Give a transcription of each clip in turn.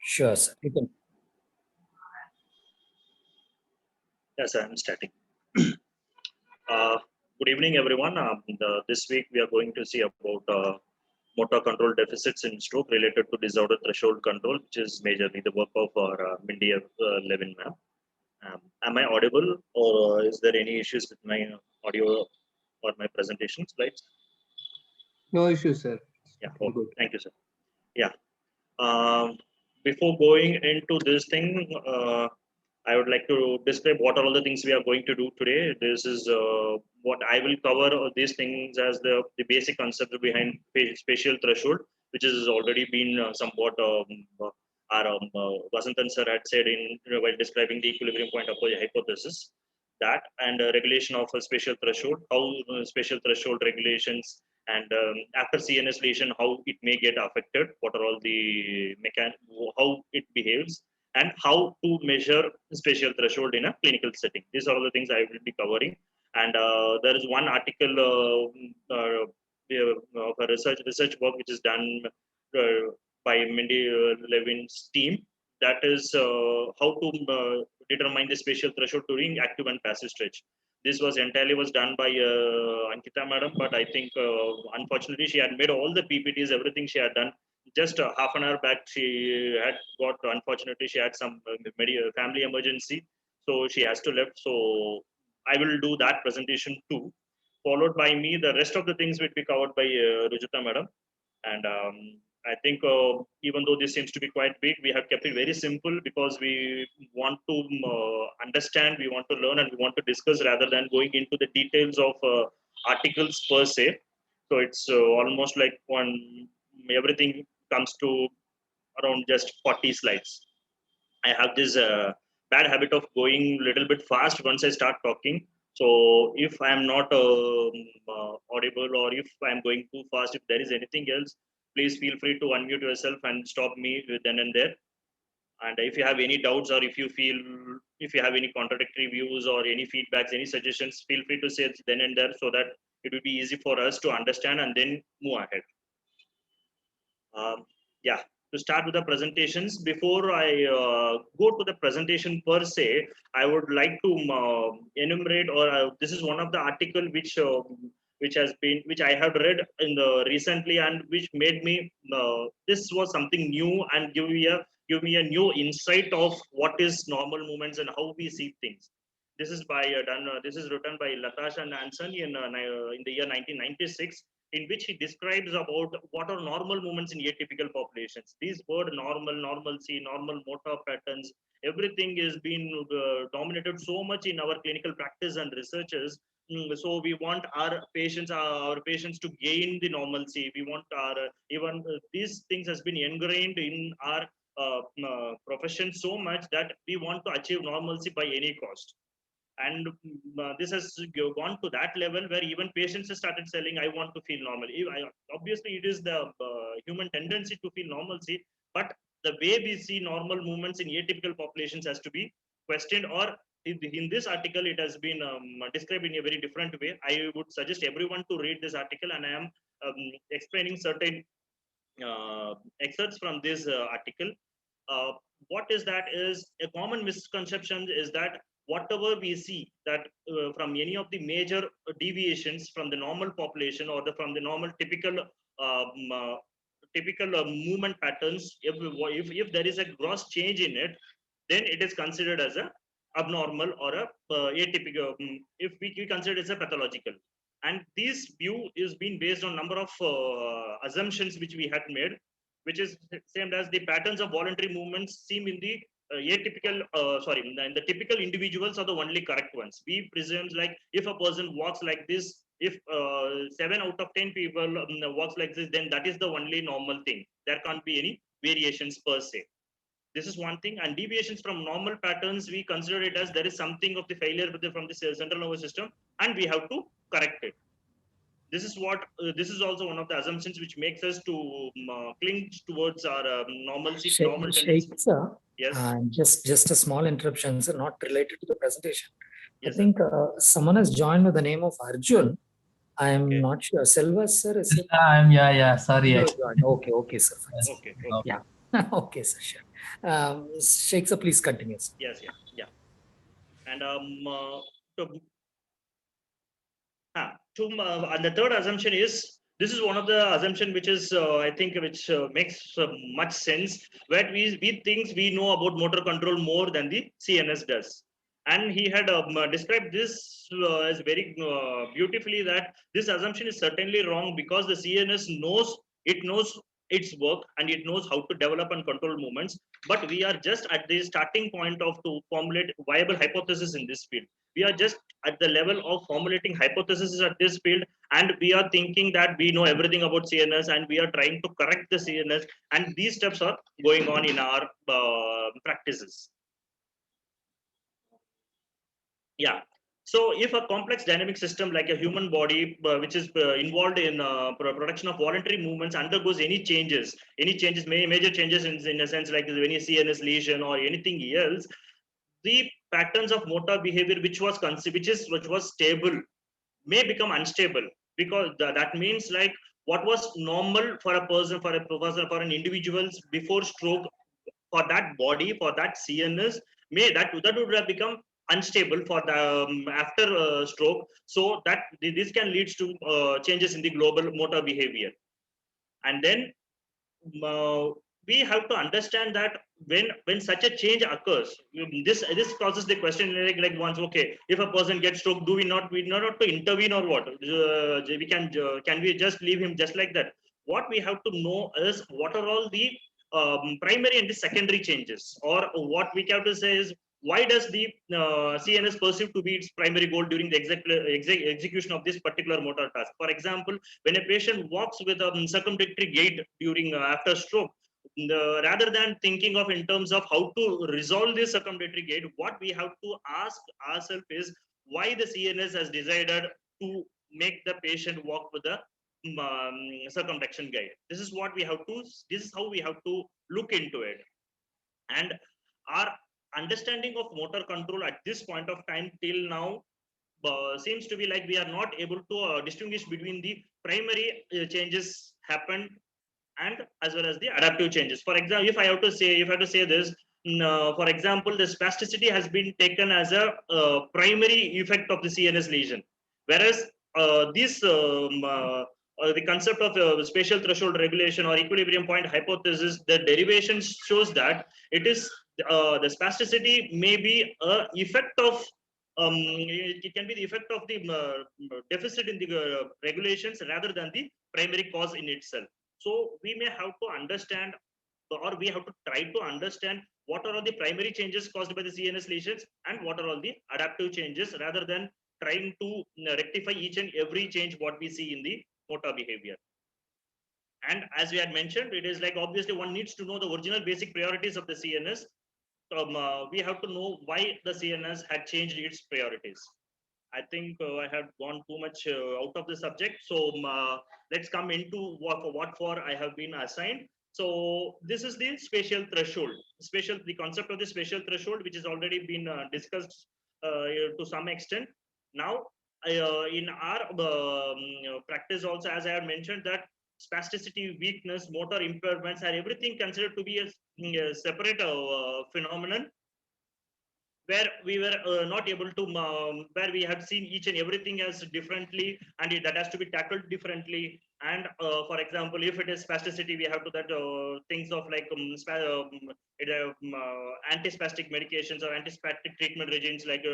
Sure, sir. You can. Yes, I'm starting. Good evening, everyone. This week we are going to see about motor control deficits in stroke related to disorder threshold control, which is majorly the work of our Mindy Levin ma'am. Am I audible, or is there any issues with my audio or my presentation slides? No issues, sir. Yeah, okay. Thank you, sir. Yeah. Before going into this thing, I would like to describe what are all the things we are going to do today. This is what I will cover these things as the basic concept behind spatial threshold, which has already been somewhat our Vasantan sir had said in while describing the equilibrium point of the hypothesis. That and regulation of a spatial threshold, how spatial threshold regulations and after CNS lesion, how it may get affected, what are all the how it behaves, and how to measure spatial threshold in a clinical setting. These are all the things I will be covering. And there is one article of a research work which is done by Mindy Levin's team. That is how to determine the spatial threshold during active and passive stretch. This was entirely done by Ankita madam, but I think unfortunately she had made all the PPTs, everything she had done. Just half an hour back, she had got, unfortunately, she had some family emergency, so she has to left. So I will do that presentation too, followed by me. The rest of the things will be covered by Rujita madam. And I think even though this seems to be quite big, we have kept it very simple because we want to understand, we want to learn, and we want to discuss rather than going into the details of articles per se. So it's almost like everything comes to around just 40 slides. I have this bad habit of going a little bit fast once I start talking. So if I am not audible, or if I am going too fast, if there is anything else, please feel free to unmute yourself and stop me then and there. And if you have any doubts, or if you have any contradictory views or any feedbacks, any suggestions, feel free to say it then and there, so that it will be easy for us to understand and then move ahead. Yeah, to start with the presentations, before I go to the presentation per se, I would like to enumerate, or this is one of the article which I have read in the recently, and which made me this was something new and give me a new insight of what is normal movements and how we see things. This is this is written by Latasha Nansen in the year 1996, in which he describes about what are normal movements in atypical populations. These word normal, normalcy, normal motor patterns, everything is being dominated so much in our clinical practice and researches. So we want our patients to gain the normalcy. We want our even these things has been ingrained in our profession so much that we want to achieve normalcy by any cost. And this has gone to that level where even patients have started saying, I want to feel normal. Obviously it is the human tendency to feel normalcy, but the way we see normal movements in atypical populations has to be questioned, or in this article it has been described in a very different way. I would suggest everyone to read this article, and I am explaining certain excerpts from this article. What is that is a common misconception is that whatever we see that from any of the major deviations from the normal population, or from the normal typical movement patterns, if there is a gross change in it, then it is considered as a abnormal or a atypical, if we consider it as a pathological. And this view is being based on number of assumptions which we had made, which is same as the patterns of voluntary movements seem in the in the typical individuals are the only correct ones. We presume, like, if a person walks like this, if 7 out of 10 people walks like this, then that is the only normal thing. There can't be any variations per se. This is one thing. And deviations from normal patterns, we consider it as there is something of the failure from the central nervous system, and we have to correct it. This is what this is also one of the assumptions which makes us to cling towards our normalcy, normal tendency. Sheik, sir, yes. Just a small interruption, sir, not related to the presentation. Yes, I think someone has joined with the name of Arjun. I am not sure. Selva, sir, is it? Yeah, sorry. Okay, sir. Okay. Yeah. Okay, sir, sure. Sheik, sir, please continue. Sir. Yes, yeah. And and the third assumption is, this is one of the assumption which is I think which makes much sense, where we think we know about motor control more than the CNS does. And he had described this as very beautifully, that this assumption is certainly wrong, because the CNS knows its work, and it knows how to develop and control movements. But we are just at the starting point of to formulate viable hypothesis in this field. We are just at the level of formulating hypotheses at this field, and we are thinking that we know everything about CNS, and we are trying to correct the CNS, and these steps are going on in our practices. Yeah. So if a complex dynamic system like a human body, which is involved in production of voluntary movements, undergoes any changes, major changes in a sense, like any CNS lesion or anything else, the patterns of motor behavior which was stable may become unstable, because that means, like, what was normal for a person, for an individual before stroke, for that body, for that CNS, that would have become unstable for the after stroke. So that this can lead to changes in the global motor behavior. And then uh, we have to understand that when such a change occurs, this causes the question, like once, okay, if a person gets stroke, do we not to intervene, or what? We can we just leave him just like that? What we have to know is, what are all the primary and the secondary changes, or what we have to say is, why does the CNS perceive to be its primary goal during the execution of this particular motor task? For example, when a patient walks with a circumdictory gait during after stroke, rather than thinking of in terms of how to resolve this circumdictory gait, what we have to ask ourselves is, why the CNS has decided to make the patient walk with the circumduction gait. This is how we have to look into it. And our understanding of motor control at this point of time till now seems to be like we are not able to distinguish between the primary changes happened, and as well as the adaptive changes. For example, if I have to say this, for example, the spasticity has been taken as a primary effect of the CNS lesion, whereas the concept of spatial threshold regulation or equilibrium point hypothesis, the derivation shows that it is the spasticity may be a effect of it can be the effect of the deficit in the regulations, rather than the primary cause in itself. So we may have to understand, or we have to try to understand, what are all the primary changes caused by the CNS lesions, and what are all the adaptive changes, rather than trying to rectify each and every change what we see in the motor behavior. And as we had mentioned, it is like, obviously one needs to know the original basic priorities of the CNS. We have to know why the CNS had changed its priorities. I think I have gone too much out of the subject. So let's come into what for I have been assigned. So this is the spatial threshold. The concept of the spatial threshold, which has already been discussed to some extent. Now, in our practice also, as I have mentioned, that spasticity, weakness, motor impairments are everything considered to be a separate phenomenon, where we were not able to, where we have seen each and everything as differently, and that has to be tackled differently. And for example, if it is spasticity, we have to that things of like antispastic medications or antispastic treatment regimes, like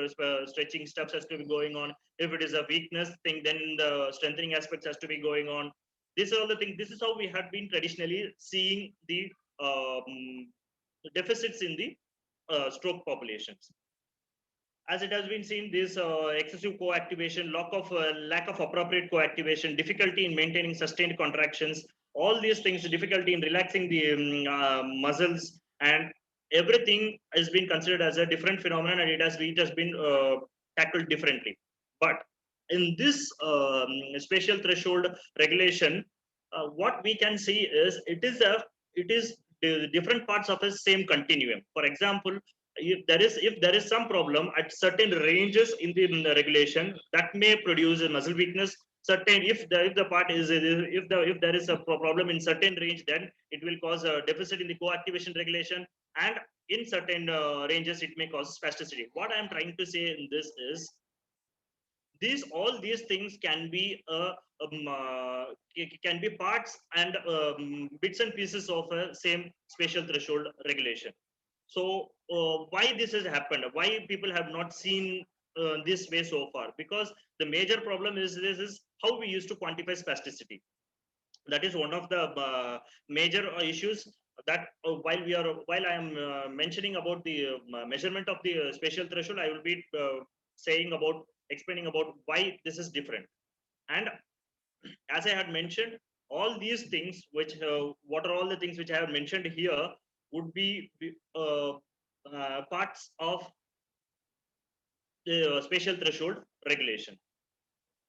stretching steps has to be going on. If it is a weakness thing, then the strengthening aspects has to be going on. These are all the things. This is how we have been traditionally seeing the deficits in the stroke populations. As it has been seen, this excessive co-activation, lack of appropriate co-activation, difficulty in maintaining sustained contractions, all these things, difficulty in relaxing the muscles, and everything has been considered as a different phenomenon, and it has been tackled differently. But in this spatial threshold regulation, what we can see is, it is the different parts of a same continuum. For example, if there is some problem at certain ranges in the regulation, that may produce a muscle weakness, certain, if the part is, if there is a problem in certain range, then it will cause a deficit in the co-activation regulation, and in certain ranges it may cause spasticity. What I am trying to say in this is, all these things can be can be parts and bits and pieces of a same spatial threshold regulation. So why this has happened, why people have not seen this way so far? Because the major problem is this is how we used to quantify spasticity. That is one of the major issues that while I am mentioning about the measurement of the spatial threshold, I will be explaining about why this is different. And as I had mentioned, all these things which what are all the things which I have mentioned here would be parts of the spatial threshold regulation.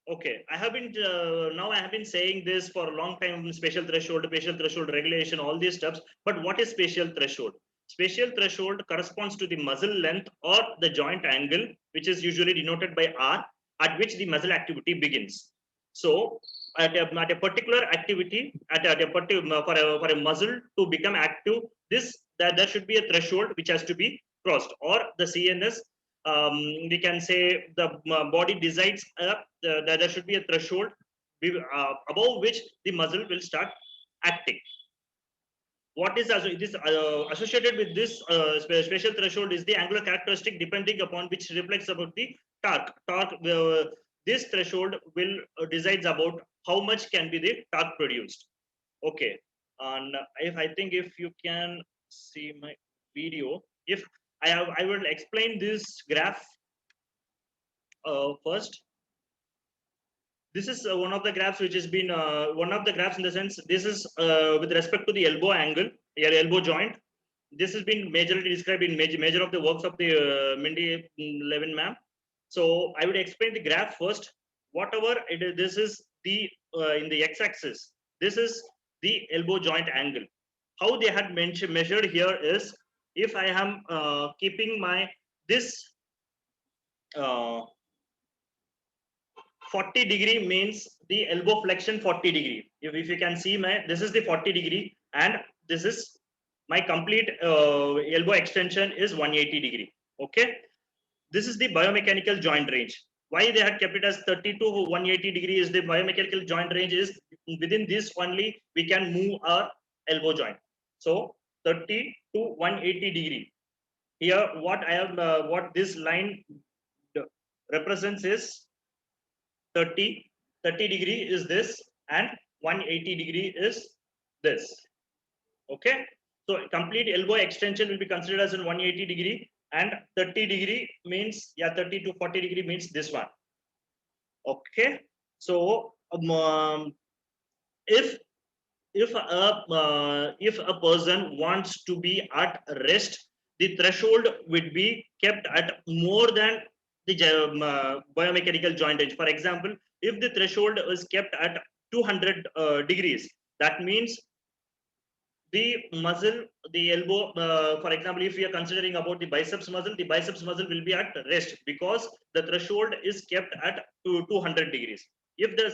Okay, I have been now I have been saying this for a long time: spatial threshold regulation, all these steps. But what is spatial threshold? Spatial threshold corresponds to the muzzle length or the joint angle, which is usually denoted by R, at which the muzzle activity begins. So, at a particular activity, for a muzzle to become active, there should be a threshold which has to be crossed, or the CNS. We can say the body decides that there should be a threshold above which the muzzle will start acting. What is associated with this spatial threshold is the angular characteristic, depending upon which reflects about the torque. This threshold will decides about how much can be the torque produced. Okay, and I think if you can see my video, if I will explain this graph first. This is one of the graphs which has been one of the graphs in the sense, this is with respect to the elbow angle, elbow joint. This has been majorly described in major of the works of the Mindy Levin ma'am. So I would explain the graph first. Whatever it is, this is the in the x-axis. This is the elbow joint angle. How they had measured here is, if I am keeping my this 40 degree means the elbow flexion 40 degree. If you can see this is the 40 degree, and this is my complete elbow extension is 180 degree. Okay, this is the biomechanical joint range. Why they had kept it as 30 to 180 degree is the biomechanical joint range is within this only we can move our elbow joint. So 30 to 180 degree. Here what I have what this line represents is 30 degree is this, and 180 degree is this. Okay, so complete elbow extension will be considered as in 180 degree, and 30 degree means 30 to 40 degree means this one. Okay, so if a person wants to be at rest, the threshold would be kept at more than the biomechanical joint range. For example, if the threshold is kept at 200 degrees, that means the muscle, the elbow, for example, if we are considering about the biceps muscle will be at rest because the threshold is kept at 200 degrees. If the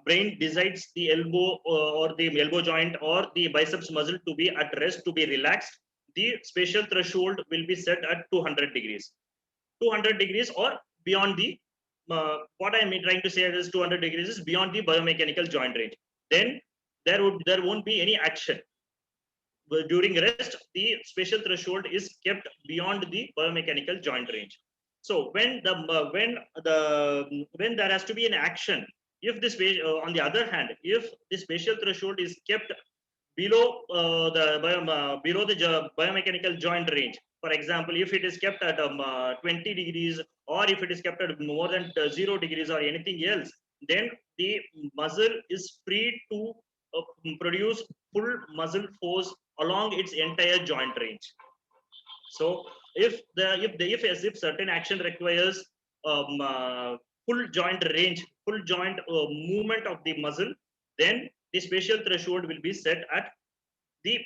brain decides the elbow or the elbow joint or the biceps muscle to be at rest, to be relaxed, the spatial threshold will be set at 200 degrees. 200 degrees or beyond the, what I am trying to say is 200 degrees is beyond the biomechanical joint range. Then there won't be any action. During rest, the spatial threshold is kept beyond the biomechanical joint range. So when there has to be an action, if this on the other hand, if the spatial threshold is kept below the biomechanical joint range, for example, if it is kept at 20 degrees, or if it is kept at more than 0 degrees or anything else, then the muscle is free to produce full muscle force along its entire joint range. So if certain action requires full joint range, full joint movement of the muscle, then the spatial threshold will be set at the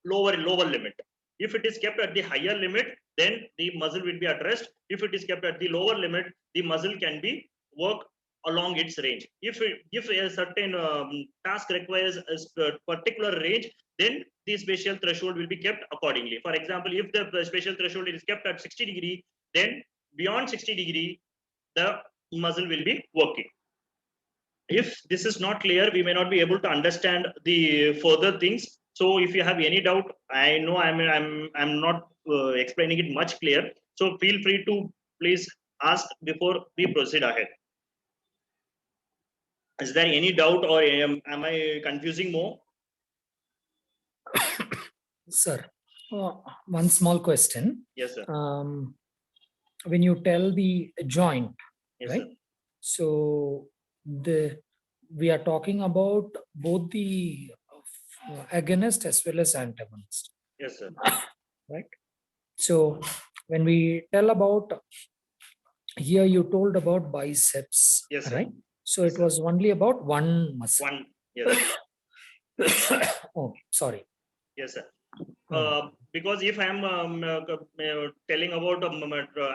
lower limit. If it is kept at the higher limit, then the muscle will be at rest. If it is kept at the lower limit, the muscle can be work along its range. If a certain task requires a particular range, then the spatial threshold will be kept accordingly. For example, if the spatial threshold is kept at 60 degree, then beyond 60 degree, the muscle will be working. If this is not clear, we may not be able to understand the further things. So if you have any doubt, I know I'm not explaining it much clear. So feel free to please ask before we proceed ahead. Is there any doubt, or am I confusing more? Sir, one small question. Yes, sir. When you tell the joint, Yes, right? sir. So we are talking about both the agonist as well as antagonist. Yes, sir. Right. So when we tell about here, you told about biceps. Yes, sir. Right. So Yes, it sir. was only about one muscle. One. Yes. Oh, sorry. Yes, sir. Because if I'm telling about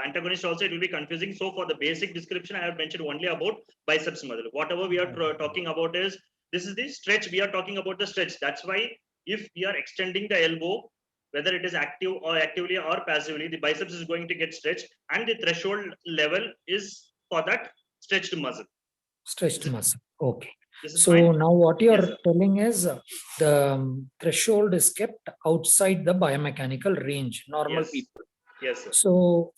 antagonist also, it will be confusing. So for the basic description, I have mentioned only about biceps muscle. Whatever we are talking about is, this is the stretch. We are talking about the stretch. That's why if we are extending the elbow, whether it is actively or passively, the biceps is going to get stretched, and the threshold level is for that stretched muscle. Stretched muscle. Okay. This So is fine. now what you are Yes, sir. telling is the threshold is kept outside the biomechanical range, normal Yes. people. Yes, sir. So,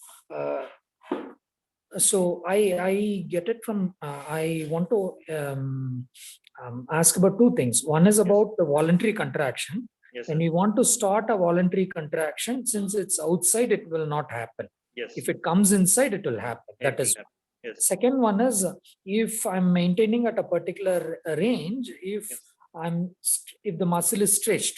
so I get it from, I want to ask about two things. One is about the voluntary contraction. Yes, When sir. you want to start a voluntary contraction, since it's outside, it will not happen. Yes. If it comes inside, it will happen. It That will is. happen. Yes. Second one is, if I'm maintaining at a particular range, if Yes. if the muscle is stretched,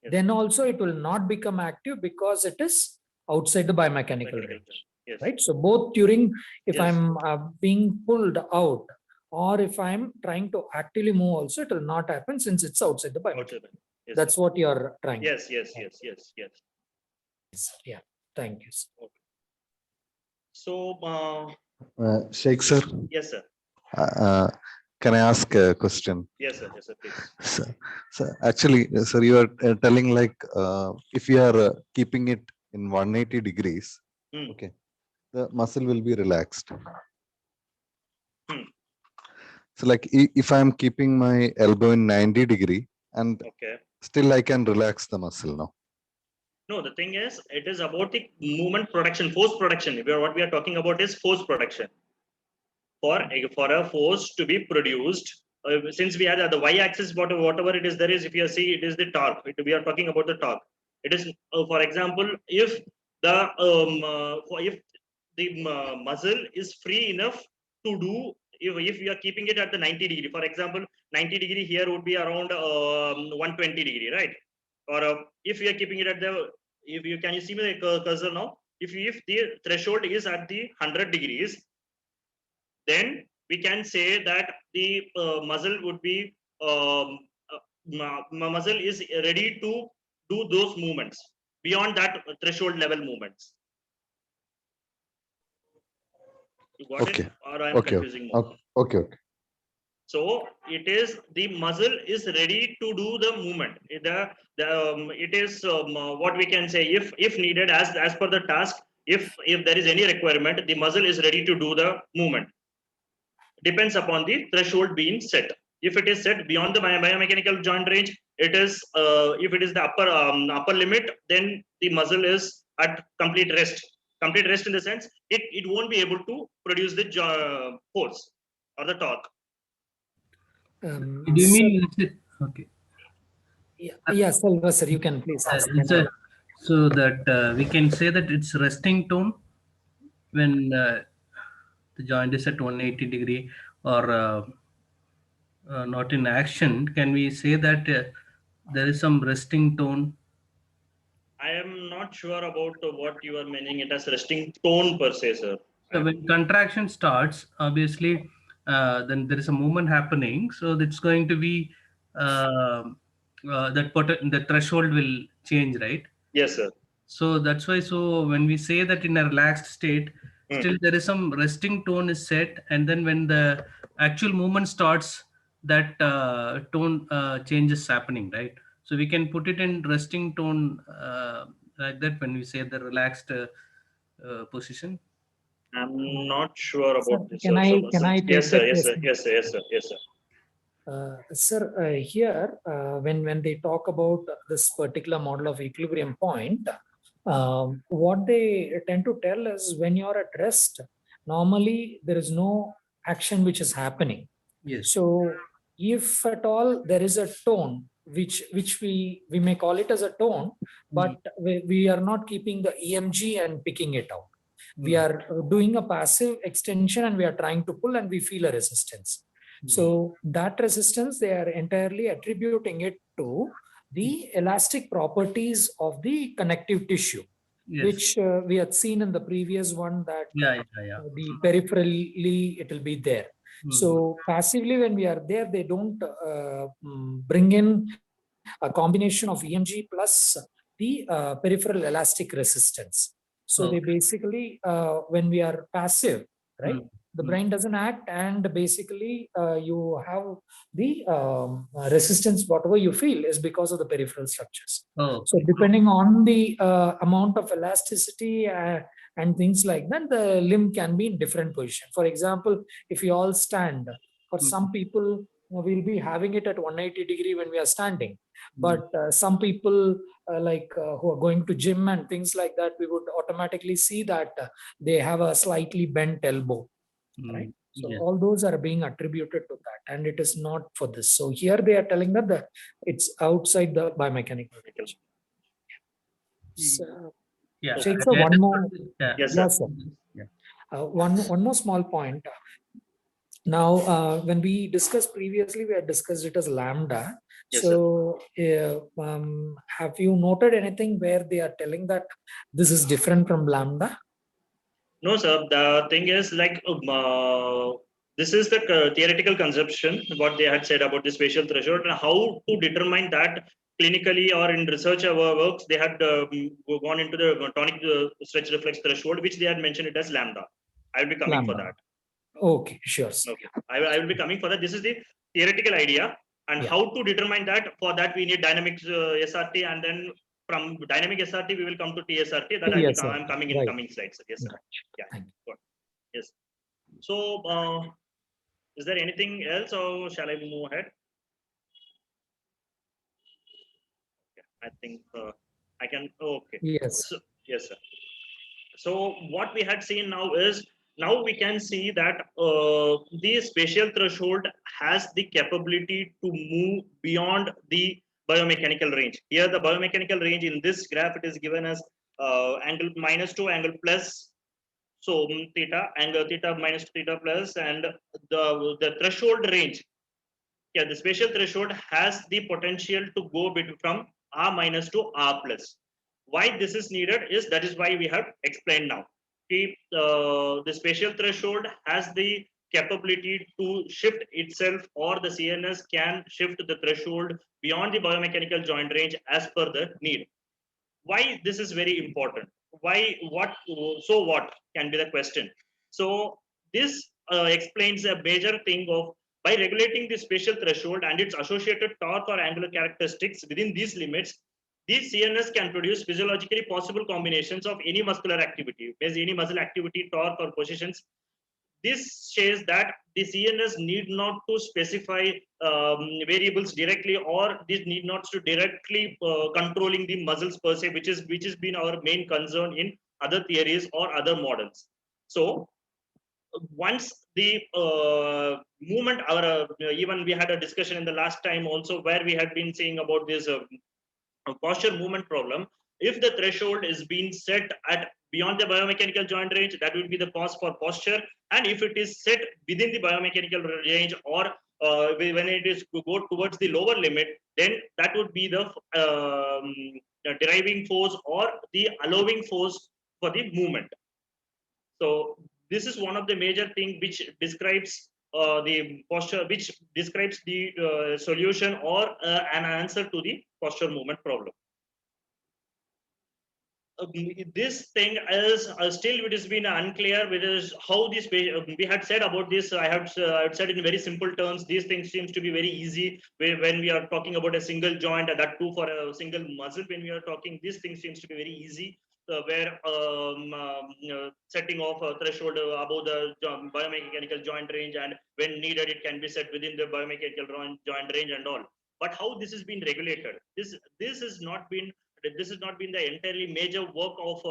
Yes. then also it will not become active because it is outside the biomechanical range. Yes. Right. So both during, if Yes. I'm being pulled out, or if I'm trying to actively move also, it will not happen since it's outside the biomechanical. Yes. That's what you're trying. Yes. Yes. Yes. Yes. Yes. Yeah. Thank you. Sir. Okay. So, Sheik sir, yes, sir. can I ask a question? Yes, sir. Yes, sir. Please. Sir, actually, sir, you are telling like if you are keeping it in 180 degrees, okay, the muscle will be relaxed. So like if I am keeping my elbow in 90 degree and still I can relax the muscle now. No, the thing is, it is about the movement production, force production. What we are talking about is force production. For a force to be produced, since we have the y-axis, whatever it is, there is, if you see, it is the torque. We are talking about the torque. It is, for example, if the muscle is free enough to do, if we are keeping it at the 90 degree, for example, 90 degree here would be around 120 degree, right? Or if we are keeping it at the, can you see my cursor now? If the threshold is at the 100 degrees, then we can say that the muscle would be muscle is ready to do those movements beyond that threshold level movements. You got Okay. it? Or I am confusing more? Okay. So it is, the muscle is ready to do the movement. It is what we can say, if needed, as per the task, if there is any requirement, the muscle is ready to do the movement. Depends upon the threshold being set. If it is set beyond the biomechanical joint range, it is if it is the upper limit, then the muscle is at complete rest. Complete rest in the sense it won't be able to produce the force or the torque. Do you mean okay? Yeah, Selva sir, you can please ask. So that we can say that it's resting tone when the joint is at 180 degree or not in action. Can we say that there is some resting tone? I am not sure about what you are meaning it as resting tone per se, sir. So when contraction starts, obviously, then there is a movement happening. So it's going to be the threshold will change, right? Yes, sir. So that's why, so when we say that in a relaxed state, still there is some resting tone is set, and then when the actual movement starts, that tone change is happening, right? So we can put it in resting tone like that when we say the relaxed position. I'm not sure Sir, about this. can I Yes, take sir. that Yes, sir. question? Yes, sir. Yes, sir. Yes, sir. Sir, here, when they talk about this particular model of equilibrium point, what they tend to tell is when you're at rest, normally there is no action which is happening. Yes. So if at all there is a tone, which we may call it as a tone, but we are not keeping the EMG and picking it out. We are doing a passive extension and we are trying to pull and we feel a resistance. So that resistance, they are entirely attributing it to the elastic properties of the connective tissue, Yes. which we had seen in the previous one that Yeah. the peripherally it will be there. So passively when we are there, they don't bring in a combination of EMG plus the peripheral elastic resistance. So they basically, when we are passive, right, the brain doesn't act, and basically you have the resistance, whatever you feel is because of the peripheral structures. So depending on the amount of elasticity and things like that, the limb can be in different position. For example, if you all stand, for some people, we'll be having it at 180 degree when we are standing. But some people who are going to gym and things like that, we would automatically see that they have a slightly bent elbow, right? So all those are being attributed to that, and it is not for this. So here they are telling that it's outside the biomechanical range. So, Yeah. Sheik, sir, one more. Yes, sir. Yes, sir. One more small point. Now, when we discussed previously, we had discussed it as lambda. Yes, so, have you noted anything where they are telling that this is different from lambda? No, sir. The thing is, like, this is the theoretical conception, what they had said about the spatial threshold, and how to determine that clinically or in research works, they had gone into the tonic stretch reflex threshold, which they had mentioned it as lambda. I will be coming for that. Okay, sure. Okay, I will be coming for that. This is the theoretical idea, and how to determine that. For that, we need dynamic SRT, and then from dynamic SRT, we will come to TSRT. That I'm coming in coming slides. Yes, sir. Yeah. Yes. So, is there anything else, or shall I move ahead? Okay. I think I can. Okay. Yes. So, yes, sir. So what we had seen now is, now we can see that the spatial threshold has the capability to move beyond the biomechanical range. Here the biomechanical range in this graph, it is given as angle -2, angle plus. So theta, angle theta minus theta plus, and the threshold range. Yeah, the spatial threshold has the potential to go from R minus to R plus. Why this is needed is, that is why we have explained now. The spatial threshold has the capability to shift itself, or the CNS can shift the threshold beyond the biomechanical joint range as per the need. Why this is very important? Why, what, so what can be the question. So this explains a major thing of, by regulating the spatial threshold and its associated torque or angular characteristics within these limits, these CNS can produce physiologically possible combinations of any muscular activity, as any muscle activity, torque, or positions. This says that the CNS need not to specify variables directly, or this need not to directly controlling the muscles per se, which has been our main concern in other theories or other models. So once the movement, our even we had a discussion in the last time also, where we had been saying about this posture movement problem. If the threshold is being set at beyond the biomechanical joint range, that will be the cause for posture. And if it is set within the biomechanical range, or when it is to go towards the lower limit, then that would be the deriving force or the allowing force for the movement. So this is one of the major things which describes the posture, which describes the solution or an answer to the posture movement problem. this thing is still it has been unclear because how this we had said about this. I had said in very simple terms. These things seems to be very easy when we are talking about a single joint, and that too for a single muscle. When we are talking, this thing seems to be very easy. Where setting off a threshold above the biomechanical joint range, and when needed, it can be set within the biomechanical joint range and all. But how this has been regulated? This has not been. This has not been the entirely major work of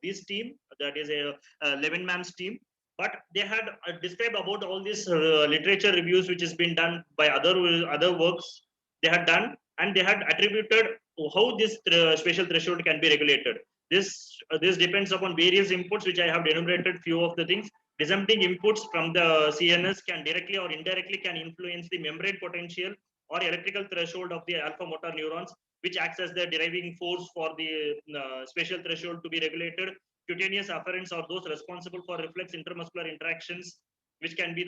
this team, that is a 11-man's team, but they had described about all these literature reviews which has been done by other works they had done, and they had attributed how this spatial threshold can be regulated. This depends upon various inputs, which I have enumerated few of the things. Disempting inputs from the CNS can directly or indirectly can influence the membrane potential or electrical threshold of the alpha motor neurons, which acts as the deriving force for the spatial threshold to be regulated. Cutaneous afferents are those responsible for reflex intermuscular interactions, which can be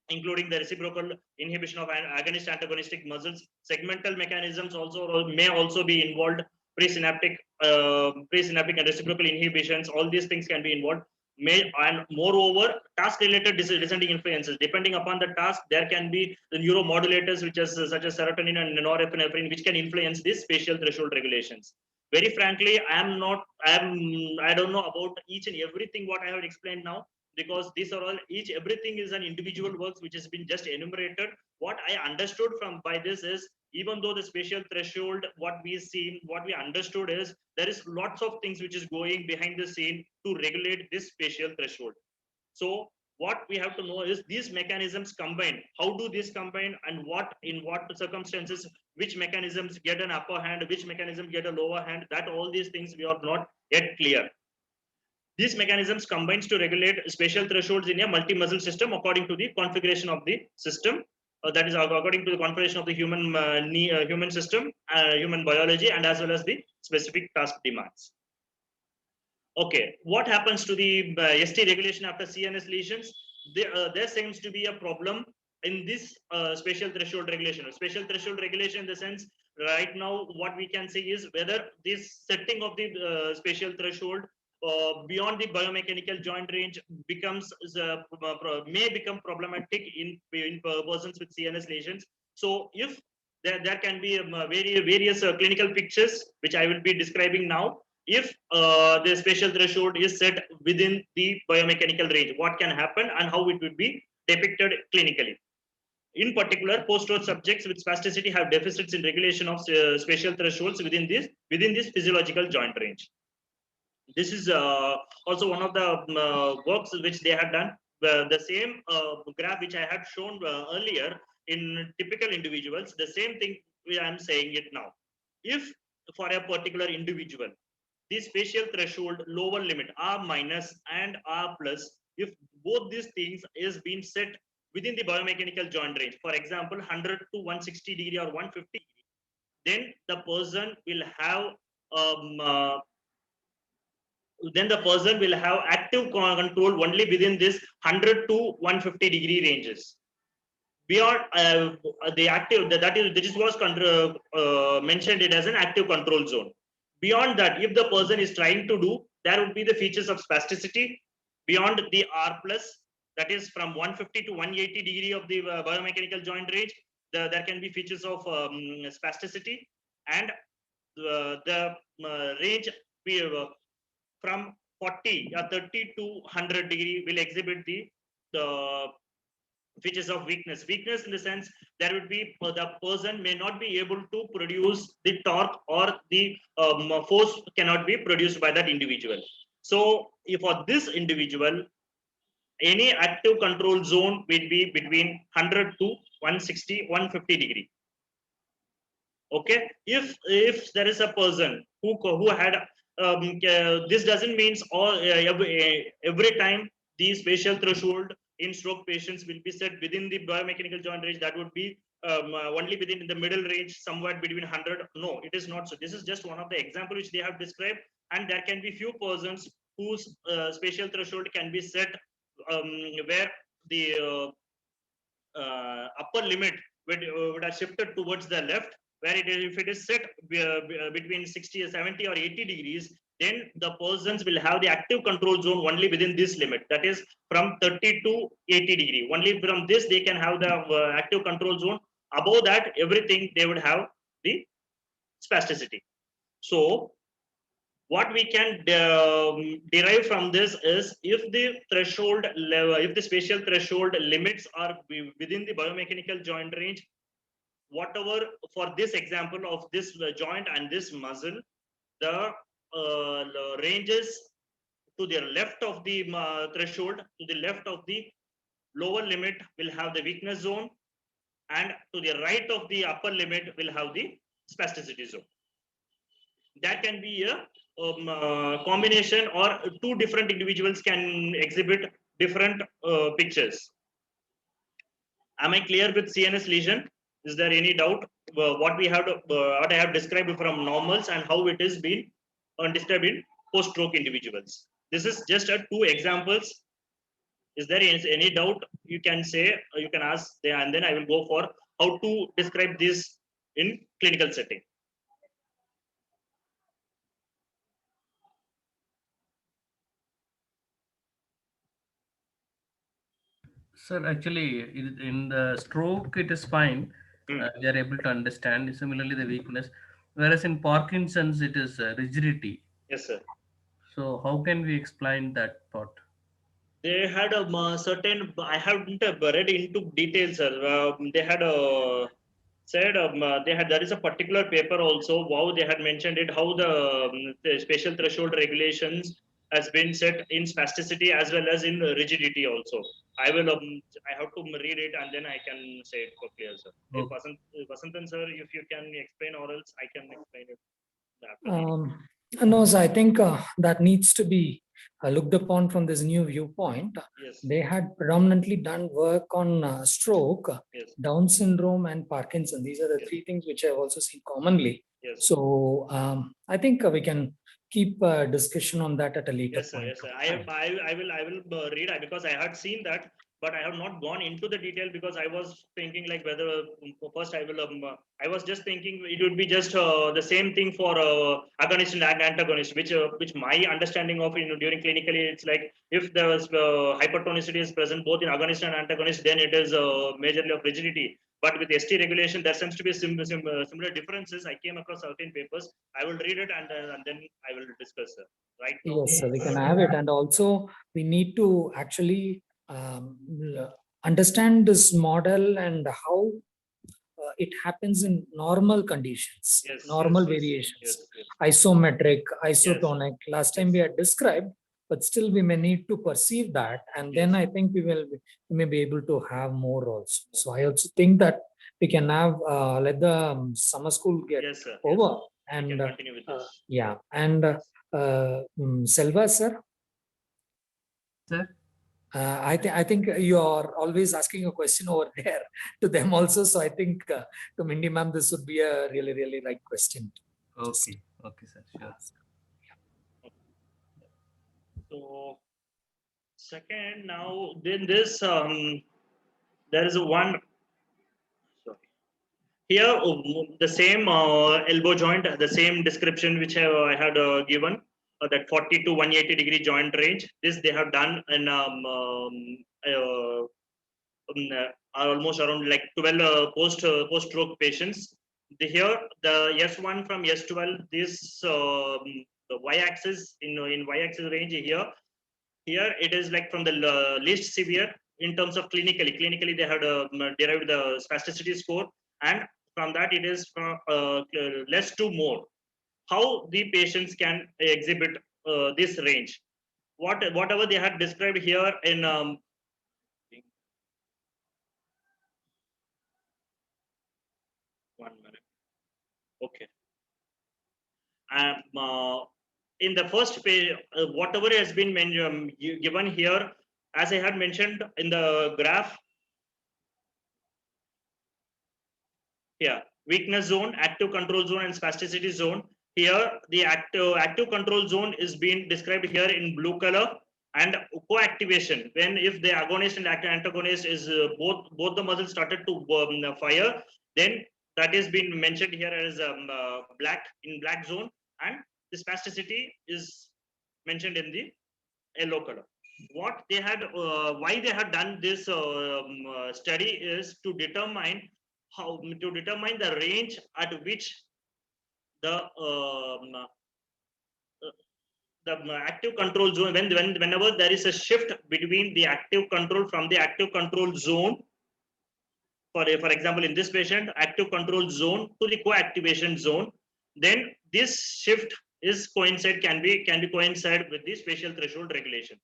including the reciprocal inhibition of agonist antagonistic muscles. Segmental mechanisms also may also be involved. Presynaptic and reciprocal inhibitions, all these things can be involved. And moreover, task related descending influences, depending upon the task, there can be the neuromodulators which is such as serotonin and norepinephrine, which can influence this spatial threshold regulations. Very frankly, I don't know about each and everything what I have explained now, because these are all everything is an individual works which has been just enumerated. What I understood from by this is, even though the spatial threshold, what we understood is there is lots of things which is going behind the scene to regulate this spatial threshold. So what we have to know is these mechanisms combine. How do these combine, and in what circumstances, which mechanisms get an upper hand, which mechanism get a lower hand, that all these things we are not yet clear. These mechanisms combines to regulate spatial thresholds in a multi-muscle system according to the configuration of the system. That is according to the configuration of the human system, human biology, and as well as the specific task demands. Okay, what happens to the ST regulation after CNS lesions? There seems to be a problem in this spatial threshold regulation. Spatial threshold regulation in the sense, right now what we can say is whether this setting of the spatial threshold beyond the biomechanical joint range may become problematic in persons with CNS lesions. So if there can be various clinical pictures which I will be describing now. If the spatial threshold is set within the biomechanical range, what can happen and how it would be depicted clinically. In particular, post-stroke subjects with spasticity have deficits in regulation of spatial thresholds within this physiological joint range. This is also one of the works which they have done. The same graph which I had shown earlier in typical individuals, the same thing I am saying it now. If for a particular individual, the spatial threshold lower limit R minus and R plus, if both these things is being set within the biomechanical joint range, for example 100 to 160 degree or 150 degree, then the person will have active control only within this 100 to 150 degree ranges. Beyond the active, this was mentioned it as an active control zone. Beyond that, if the person is trying to do, there would be the features of spasticity. Beyond the R plus, that is from 150 to 180 degree of the biomechanical joint range, there can be features of spasticity, and the range from 40 or 30 to 100 degree will exhibit the features of weakness. Weakness in the sense there would be the person may not be able to produce the torque, or the force cannot be produced by that individual. So if for this individual, any active control zone will be between 100 to 160, 150 degree. Okay, if there is a person who had this doesn't means all every time the spatial threshold in stroke patients will be set within the biomechanical joint range. That would be only within the middle range, somewhat between 100. No, it is not so. This is just one of the example which they have described, and there can be few persons whose spatial threshold can be set where the upper limit would have shifted towards the left, where it is, if it is set between 60 or 70 or 80 degrees, then the persons will have the active control zone only within this limit, that is from 30 to 80 degree. Only from this they can have the active control zone. Above that, everything they would have the spasticity. So what we can derive from this is, if the threshold level, if the spatial threshold limits are within the biomechanical joint range, whatever, for this example of this joint and this muscle, the ranges to the left of the threshold, to the left of the lower limit will have the weakness zone, and to the right of the upper limit will have the spasticity zone. That can be a combination, or two different individuals can exhibit different pictures. Am I clear with CNS lesion? Is there any doubt? What we have, what I have described from normals and how it is been described in post-stroke individuals. This is just two examples. Is there any doubt? You can say, you can ask there, and then I will go for how to describe this in clinical setting. Sir, actually, in the stroke, it is fine. They are able to understand. Similarly, the weakness. Whereas in Parkinson's, it is rigidity. Yes, sir. So how can we explain that part? They had a certain, I haven't read into details, sir. They had said they had, there is a particular paper also, wow, they had mentioned it, how the spatial threshold regulations has been set in spasticity as well as in rigidity also. I will I have to read it and then I can say it for clear, sir. Okay. If Vasantan sir, if you can explain, or else I can explain it after. No, so I think that needs to be looked upon from this new viewpoint. Yes. They had predominantly done work on stroke, Yes. Down syndrome, and Parkinson. These are the Yes. three things which I've also seen commonly. Yes. So I think we can keep discussion on that at a later Yes, sir. point. Yes, sir. I will read because I had seen that, but I have not gone into the detail because I was thinking like whether first I will. I was just thinking it would be just the same thing for agonist and antagonist, which my understanding of during clinically, it's like if the hypertonicity is present both in agonist and antagonist, then it is majorly of rigidity. But with ST regulation, there seems to be similar differences. I came across certain papers. I will read it and then I will discuss. Right now. Yes, so we can have it. And also we need to actually understand this model and how it happens in normal conditions, Yes, normal yes, variations, yes, yes. isometric, isotonic. Last time we had described, but still we may need to perceive that. And then I think we may be able to have more also. So I also think that we can have, let the summer school get over. Yes. And we can continue with this. yeah, and Selva, sir. Sir? I think you are always asking a question over there to them also. So I think to Mindy ma'am, this would be a really right question. Okay. Okay, sir. Sure. So second, now then this there is one. Sorry. Here the same elbow joint, the same description which I had given. That 40 to 180 degree joint range. This they have done in almost around like 12 post stroke patients. Here the S1 from S12, this the y-axis in y-axis range here. Here it is like from the least severe in terms of clinically they had derived the spasticity score, and from that it is from less to more. How the patients can exhibit this range? Whatever they had described here in one minute. Okay. In the first page, whatever has been given here, as I had mentioned in the graph, here, weakness zone, active control zone, and spasticity zone. Here, the active control zone is being described here in blue color, and co-activation, when if the agonist and antagonist is both the muscles started to fire, then that is been mentioned here as black in black zone, and the spasticity is mentioned in the yellow color. What they had, why they had done this study is to determine the range at which the active control zone, whenever there is a shift between the active control from the active control zone, for example, in this patient, active control zone to the co-activation zone, then this shift is can be coincide with the spatial threshold regulation.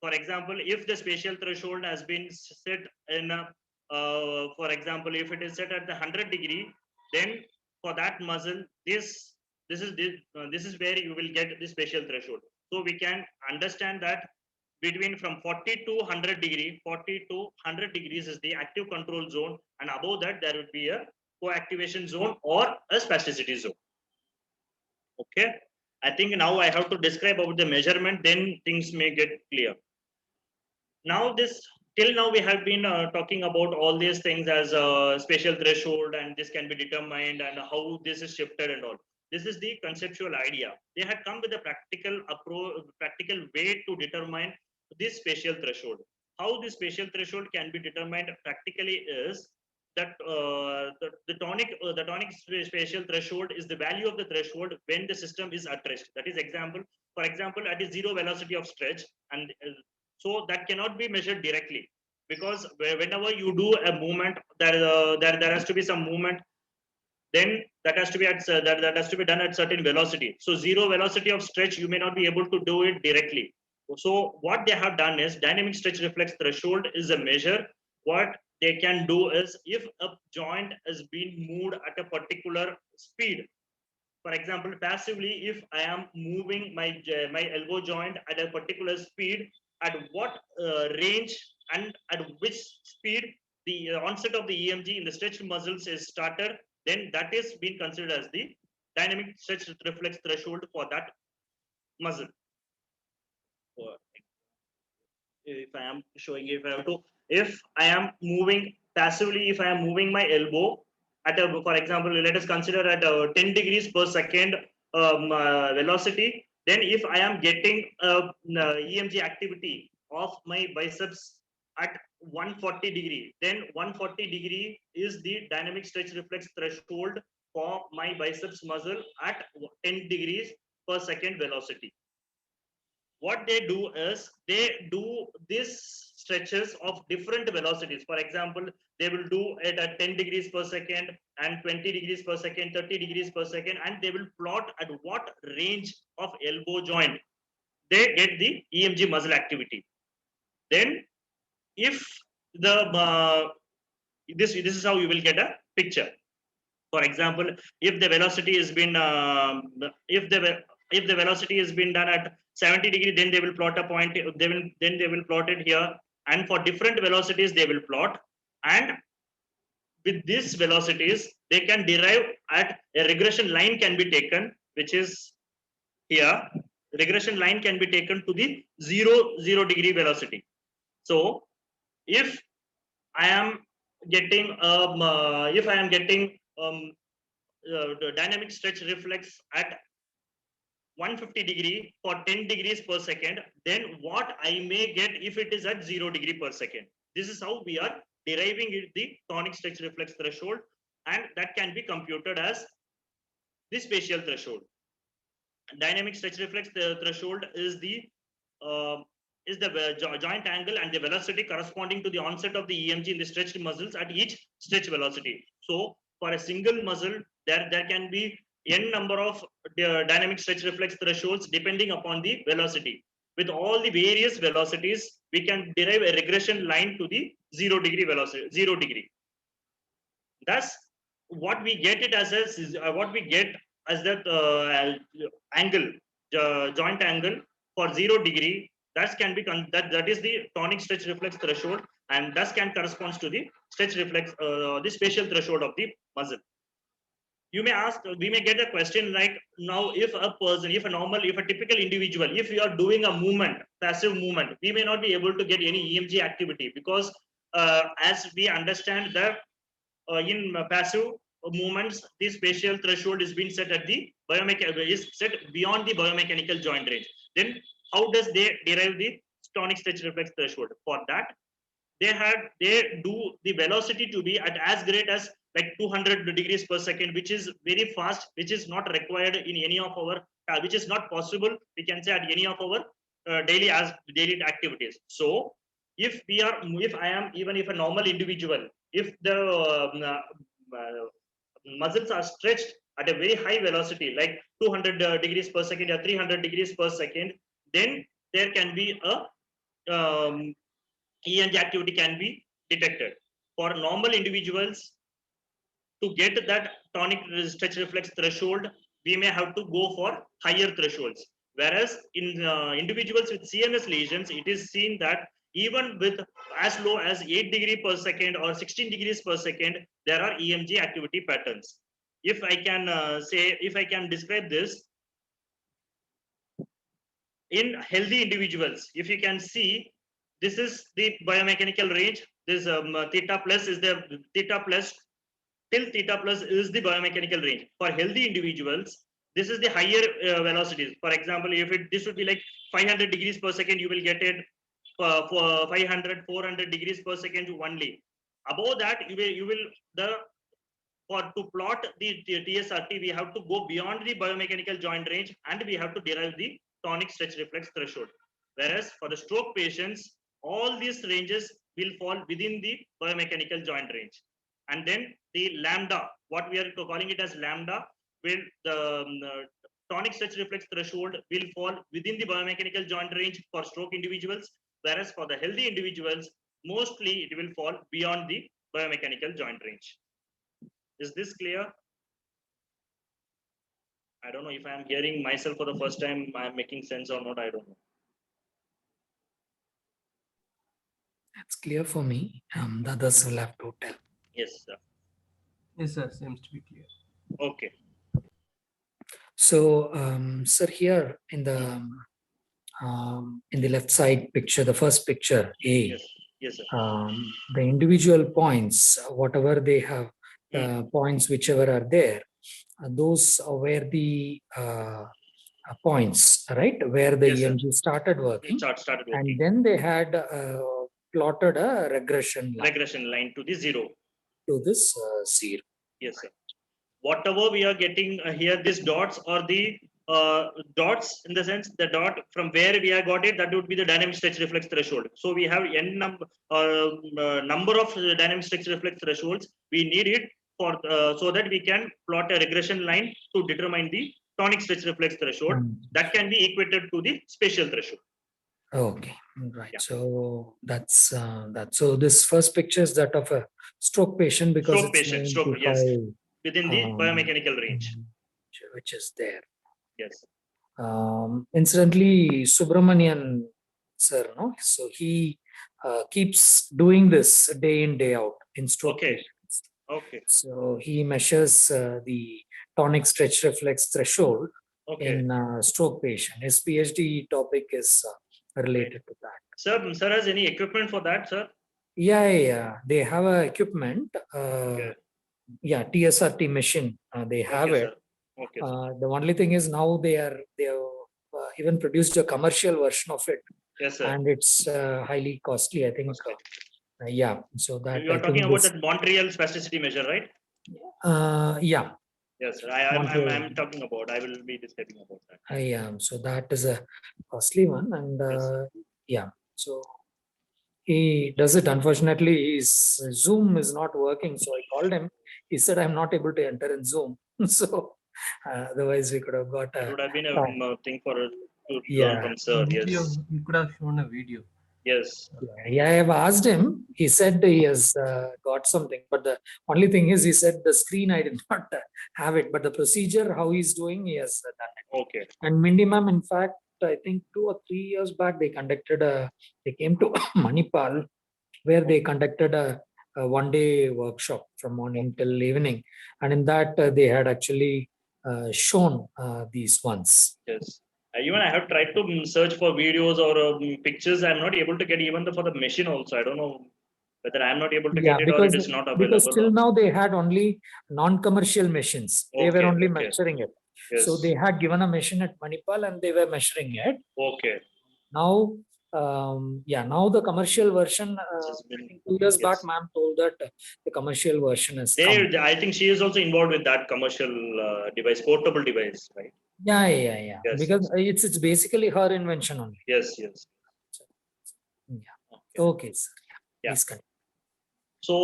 For example, if the spatial threshold has been set in for example, if it is set at the 100 degree, then for that muscle, this is where you will get the spatial threshold. So we can understand that between from 40 to 100 degree, 40 to 100 degrees is the active control zone, and above that there would be a co-activation zone or a spasticity zone. Okay, I think now I have to describe about the measurement, then things may get clear. Now till now we have been talking about all these things as a spatial threshold, and this can be determined and how this is shifted and all. This is the conceptual idea. They had come with a practical approach, practical way to determine this spatial threshold. How this spatial threshold can be determined practically is that the tonic spatial threshold is the value of the threshold when the system is at rest. That is for example, at a zero velocity of stretch, and so that cannot be measured directly, because whenever you do a movement, there has to be some movement, then that has to be that has to be done at certain velocity. So zero velocity of stretch, you may not be able to do it directly. So what they have done is dynamic stretch reflex threshold is a measure. What they can do is, if a joint is being moved at a particular speed, for example, passively, if I am moving my elbow joint at a particular speed, at what range and at which speed the onset of the EMG in the stretched muscles is started, then that is being considered as the dynamic stretch reflex threshold for that muscle. If I am showing, if I am moving passively, if I am moving my elbow at a, for example, let us consider at 10 degrees per second velocity, then if I am getting EMG activity of my biceps at 140 degree, then 140 degree is the dynamic stretch reflex threshold for my biceps muscle at 10 degrees per second velocity. What they do is they do these stretches of different velocities. For example, they will do it at 10 degrees per second and 20 degrees per second, 30 degrees per second, and they will plot at what range of elbow joint they get the EMG muscle activity. Then if the this is how you will get a picture. For example, if the velocity has been if the velocity has been done at 70 degree, then they will plot a point. They will plot it here, and for different velocities they will plot. And with these velocities, they can derive at a regression line can be taken, which is here. Regression line can be taken to the 0 degree velocity. So if I am getting the dynamic stretch reflex at 150 degree for 10 degrees per second, then what I may get if it is at 0 degree per second. This is how we are deriving the tonic stretch reflex threshold, and that can be computed as the spatial threshold. Dynamic stretch reflex threshold is the joint angle and the velocity corresponding to the onset of the EMG in the stretched muscles at each stretch velocity. So for a single muscle, there can be n number of dynamic stretch reflex thresholds depending upon the velocity. With all the various velocities, we can derive a regression line to the 0 degree velocity, 0 degree. Thus, what we get it as what we get as that angle, joint angle for 0 degree, that can be that is the tonic stretch reflex threshold, and thus can corresponds to the stretch reflex, the spatial threshold of the muscle. You may ask, we may get a question like, now if a person, if a typical individual, if you are doing a movement, passive movement, we may not be able to get any EMG activity, because as we understand that in passive, movements, the spatial threshold is being set at the is set beyond the biomechanical joint range. Then how does they derive the tonic stretch reflex threshold? For that, they do the velocity to be at as great as like 200 degrees per second, which is very fast, which is not required in any of our, which is not possible, we can say, at any of our daily activities. So if I am, even if a normal individual, if the muscles are stretched at a very high velocity, like 200 degrees per second or 300 degrees per second, then there can be a Emg activity can be detected. For normal individuals, to get that tonic stretch reflex threshold, we may have to go for higher thresholds. Whereas in individuals with CNS lesions, it is seen that even with as low as 8 degrees per second or 16 degrees per second, there are Emg activity patterns. If I can if I can describe this, in healthy individuals, if you can see, this is the biomechanical range. This theta plus is the theta plus till theta plus is the biomechanical range. For healthy individuals, this is the higher velocities. For example, if this would be like 500 degrees per second, you will get it for 500, 400 degrees per second only. Above that, to plot the TSRT, we have to go beyond the biomechanical joint range and we have to derive the tonic stretch reflex threshold. Whereas for the stroke patients, all these ranges will fall within the biomechanical joint range. And then the lambda, what we are calling it as lambda, will the tonic stretch reflex threshold will fall within the biomechanical joint range for stroke individuals. Whereas for the healthy individuals, mostly it will fall beyond the biomechanical joint range. Is this clear? I don't know if I am hearing myself for the first time, I am making sense or not, I don't know. It's clear for me. The others will have to tell. Yes, sir. Yes, sir. Seems to be clear. Okay. So, sir, here in the left side picture, the first picture, A, Yes, yes, sir. The individual points, whatever they have, points whichever are there, those are where the points, right, where the Yes, sir. EMG started working, Started working. and then they had plotted a regression line to the zero. To this zero. Yes, sir. Whatever we are getting here, these dots or the dots, in the sense the dot from where we have got it, that would be the dynamic stretch reflex threshold. So we have n number of dynamic stretch reflex thresholds. We need it for so that we can plot a regression line to determine the tonic stretch reflex threshold that can be equated to the spatial threshold. Okay, right. Yeah. So that's that. So this first picture is that of a stroke patient because Stroke it's patient, yes, within the biomechanical range, which is there. Yes. Incidentally, Subramanian sir, no, so he keeps doing this day in day out in stroke patients. Okay. So he measures the tonic stretch reflex threshold in stroke patient. His PhD topic is related to that. Sir has any equipment for that, sir? Yeah. They have a equipment. Yeah, TSRT machine. They have it. Sir. Okay. The only thing is now they have even produced a commercial version of it. Yes, sir. And it's highly costly, I think. Yeah. So that you are talking about that Montreal spasticity measure, right? Yeah. Yes, sir. I'm talking about. I will be describing about that. Yeah. So that is a costly one, and yeah. So he does it. Unfortunately, his Zoom is not working. So I called him. He said, "I'm not able to enter in Zoom." So otherwise, we could have got. It would have been a thing for to learn from sir. Yes. You could have shown a video. Yes. Yeah, I have asked him. He said he has got something, but the only thing is, he said the screen I did not have it, but the procedure, how he's doing, he has done it. Okay. And Mindimam, in fact, I think 2 or 3 years back, they came to Manipal, where they conducted a one-day workshop from morning till evening, and in that they had actually shown these ones. Yes. Even I have tried to search for videos or pictures. I'm not able to get even for the machine also. I don't know. Whether I am not able to Yeah, get it or it is not available. because till now they had only non-commercial machines. They were Okay, only okay. measuring it. Yes. So they had given a machine at Manipal and they were measuring it. Okay. Now, now the commercial version, has been- I think 2 years back, yes. ma'am told that the commercial version has come. I think she is also involved with that commercial device, portable device, right? Yeah. Yes, Because it's basically her invention only. Yes. Yeah. Okay. Okay, sir. Yeah. Please continue. So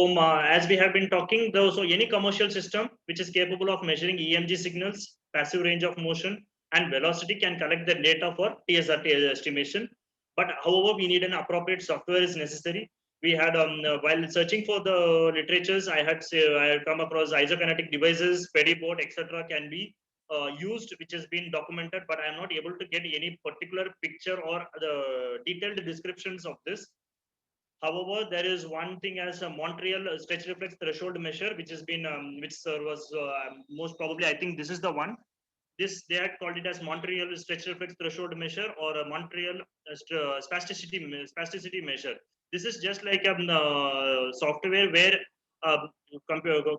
as we have been talking, though, so any commercial system which is capable of measuring EMG signals, passive range of motion, and velocity can collect the data for TSRT estimation. But however, we need an appropriate software is necessary. We had while searching for the literatures, I had come across isokinetic devices, pediport, etc. can be used, which has been documented, but I am not able to get any particular picture or the detailed descriptions of this. However, there is one thing as a Montreal stretch reflex threshold measure, which has been, which was most probably, I think this is the one. This they had called it as Montreal stretch reflex threshold measure or a Montreal spasticity measure. This is just like a software where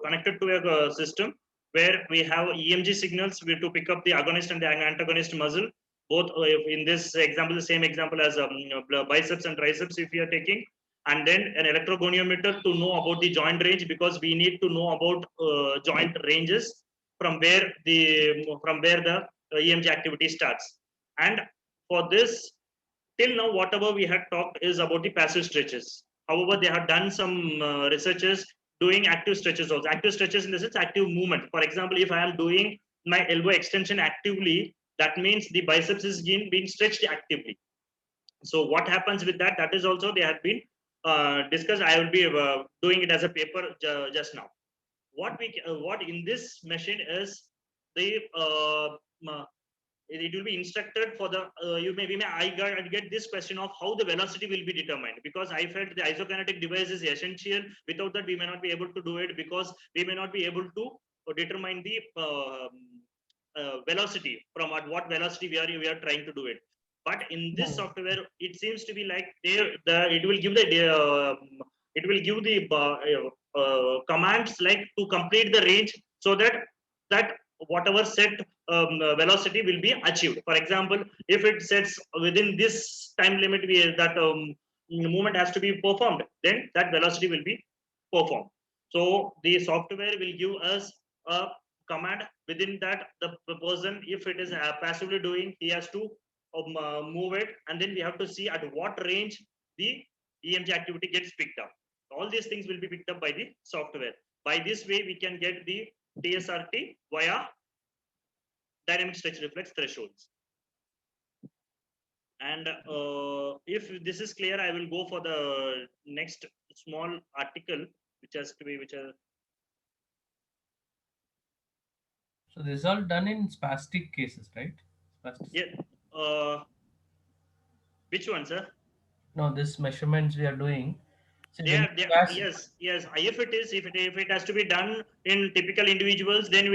connected to a system where we have EMG signals to pick up the agonist and the antagonist muscle. Both in this example, the same example as biceps and triceps, if we are taking. And then an electrogoniometer to know about the joint range, because we need to know about joint ranges from where the EMG activity starts. And for this, till now, whatever we had talked is about the passive stretches. However, they have done some researches doing active stretches also. Active stretches in the sense active movement. For example, if I am doing my elbow extension actively, that means the biceps is being stretched actively. So what happens with that? That is also they have been discussed. I will be doing it as a paper just now. What in this machine is the it will be instructed for the I get this question of how the velocity will be determined, because I felt the isokinetic device is essential. Without that, we may not be able to do it, because we may not be able to determine the velocity from at what velocity we are trying to do it. But in this software, it seems to be like it will give the commands like to complete the range, so that whatever set velocity will be achieved. For example, if it sets within this time limit that movement has to be performed, then that velocity will be performed. So the software will give us a command within that the person, if it is passively doing, he has to move it, and then we have to see at what range the EMG activity gets picked up. All these things will be picked up by the software. By this way, we can get the TSRT via dynamic stretch reflex thresholds. And if this is clear, I will go for the next small article, which has to be So this is all done in spastic cases, right? Spastic. Yeah. Which one, sir? No, this measurements we are doing. So yes. If it has to be done in typical individuals, then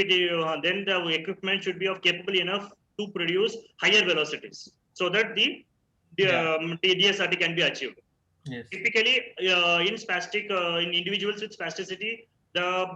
then the equipment should be capable enough to produce higher velocities, so that the DSRT can be achieved. Yes. Typically, in spastic in individuals with spasticity, the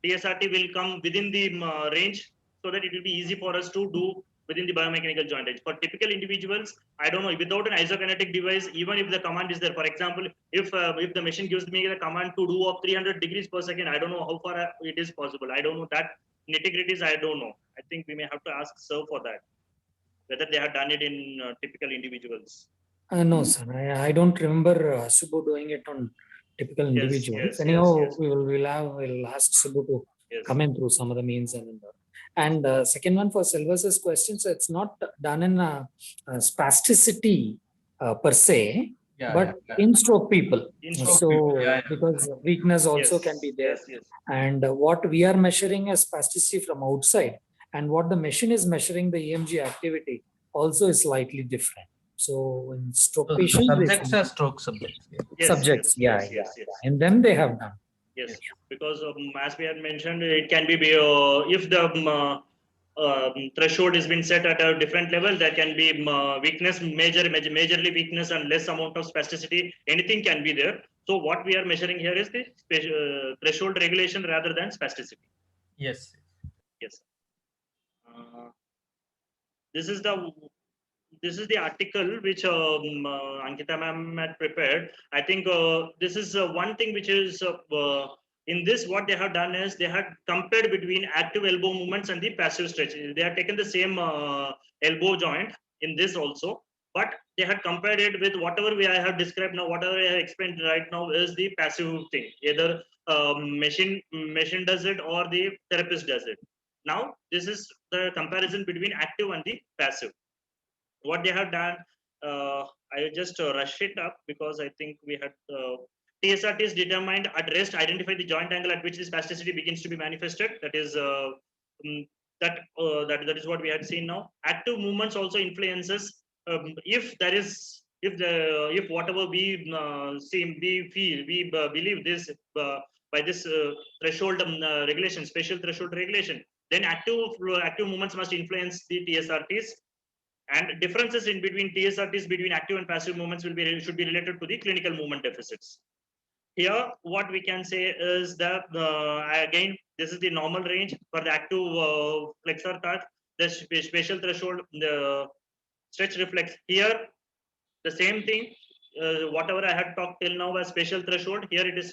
DSRT will come within the range, so that it will be easy for us to do within the biomechanical joint range. For typical individuals, I don't know, without an isokinetic device, even if the command is there, for example, if the machine gives me the command to do of 300 degrees per second, I don't know how far it is possible. I don't know that nitty-gritties. I don't know. I think we may have to ask sir for that, whether they have done it in typical individuals. No, sir. I don't remember Subbu doing it on typical individuals. Anyhow, we'll ask Subbu to come in through some of the means and second one for Silvas's question. So it's not done in spasticity per se, but in stroke people. Because weakness also can be there. And what we are measuring as spasticity from outside, and what the machine is measuring, the EMG activity, also is slightly different. So in stroke patients, subjects are stroke subjects. Subjects, and then they have done. Yes, because as we had mentioned, it can be if the threshold has been set at a different level. There can be weakness, majorly weakness and less amount of spasticity. Anything can be there. So what we are measuring here is the threshold regulation rather than spasticity. Yes. Yes. This is the article which Ankita ma'am had prepared. I think this is one thing which is in this, what they have done is they had compared between active elbow movements and the passive stretch. They have taken the same elbow joint in this also, but they had compared it with whatever I have described now, whatever I have explained right now is the passive thing. Either machine does it or the therapist does it. Now, this is the comparison between active and the passive. What they have done, I just rush it up because I think we had TSRT is determined at rest, identify the joint angle at which the spasticity begins to be manifested. That is that is what we had seen now. Active movements also influences if whatever we believe this by this threshold regulation, spatial threshold regulation, then active movements must influence the TSRTs. And differences in between TSRTs between active and passive movements should be related to the clinical movement deficits. Here, what we can say is that again, this is the normal range for the active flexor cut, the spatial threshold, the stretch reflex. Here, the same thing. Whatever I had talked till now as spatial threshold, here it is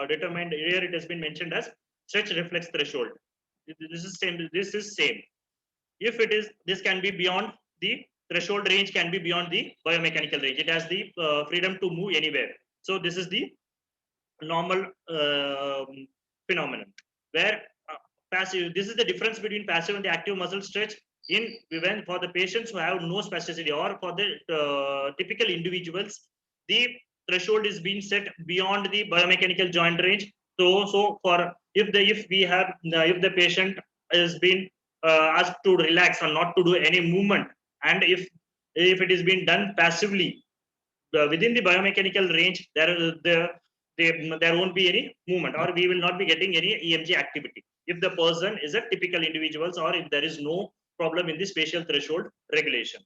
determined. Here it has been mentioned as stretch reflex threshold. This is same. This is same. If it is, this can be beyond the threshold range, can be beyond the biomechanical range. It has the freedom to move anywhere. So this is the normal phenomenon where passive. This is the difference between passive and the active muscle stretch when for the patients who have no spasticity, or for the typical individuals, the threshold is being set beyond the biomechanical joint range. So for if the patient has been asked to relax or not to do any movement, and if it is being done passively within the biomechanical range, there won't be any movement, or we will not be getting any EMG activity if the person is a typical individuals, or if there is no problem in the spatial threshold regulation.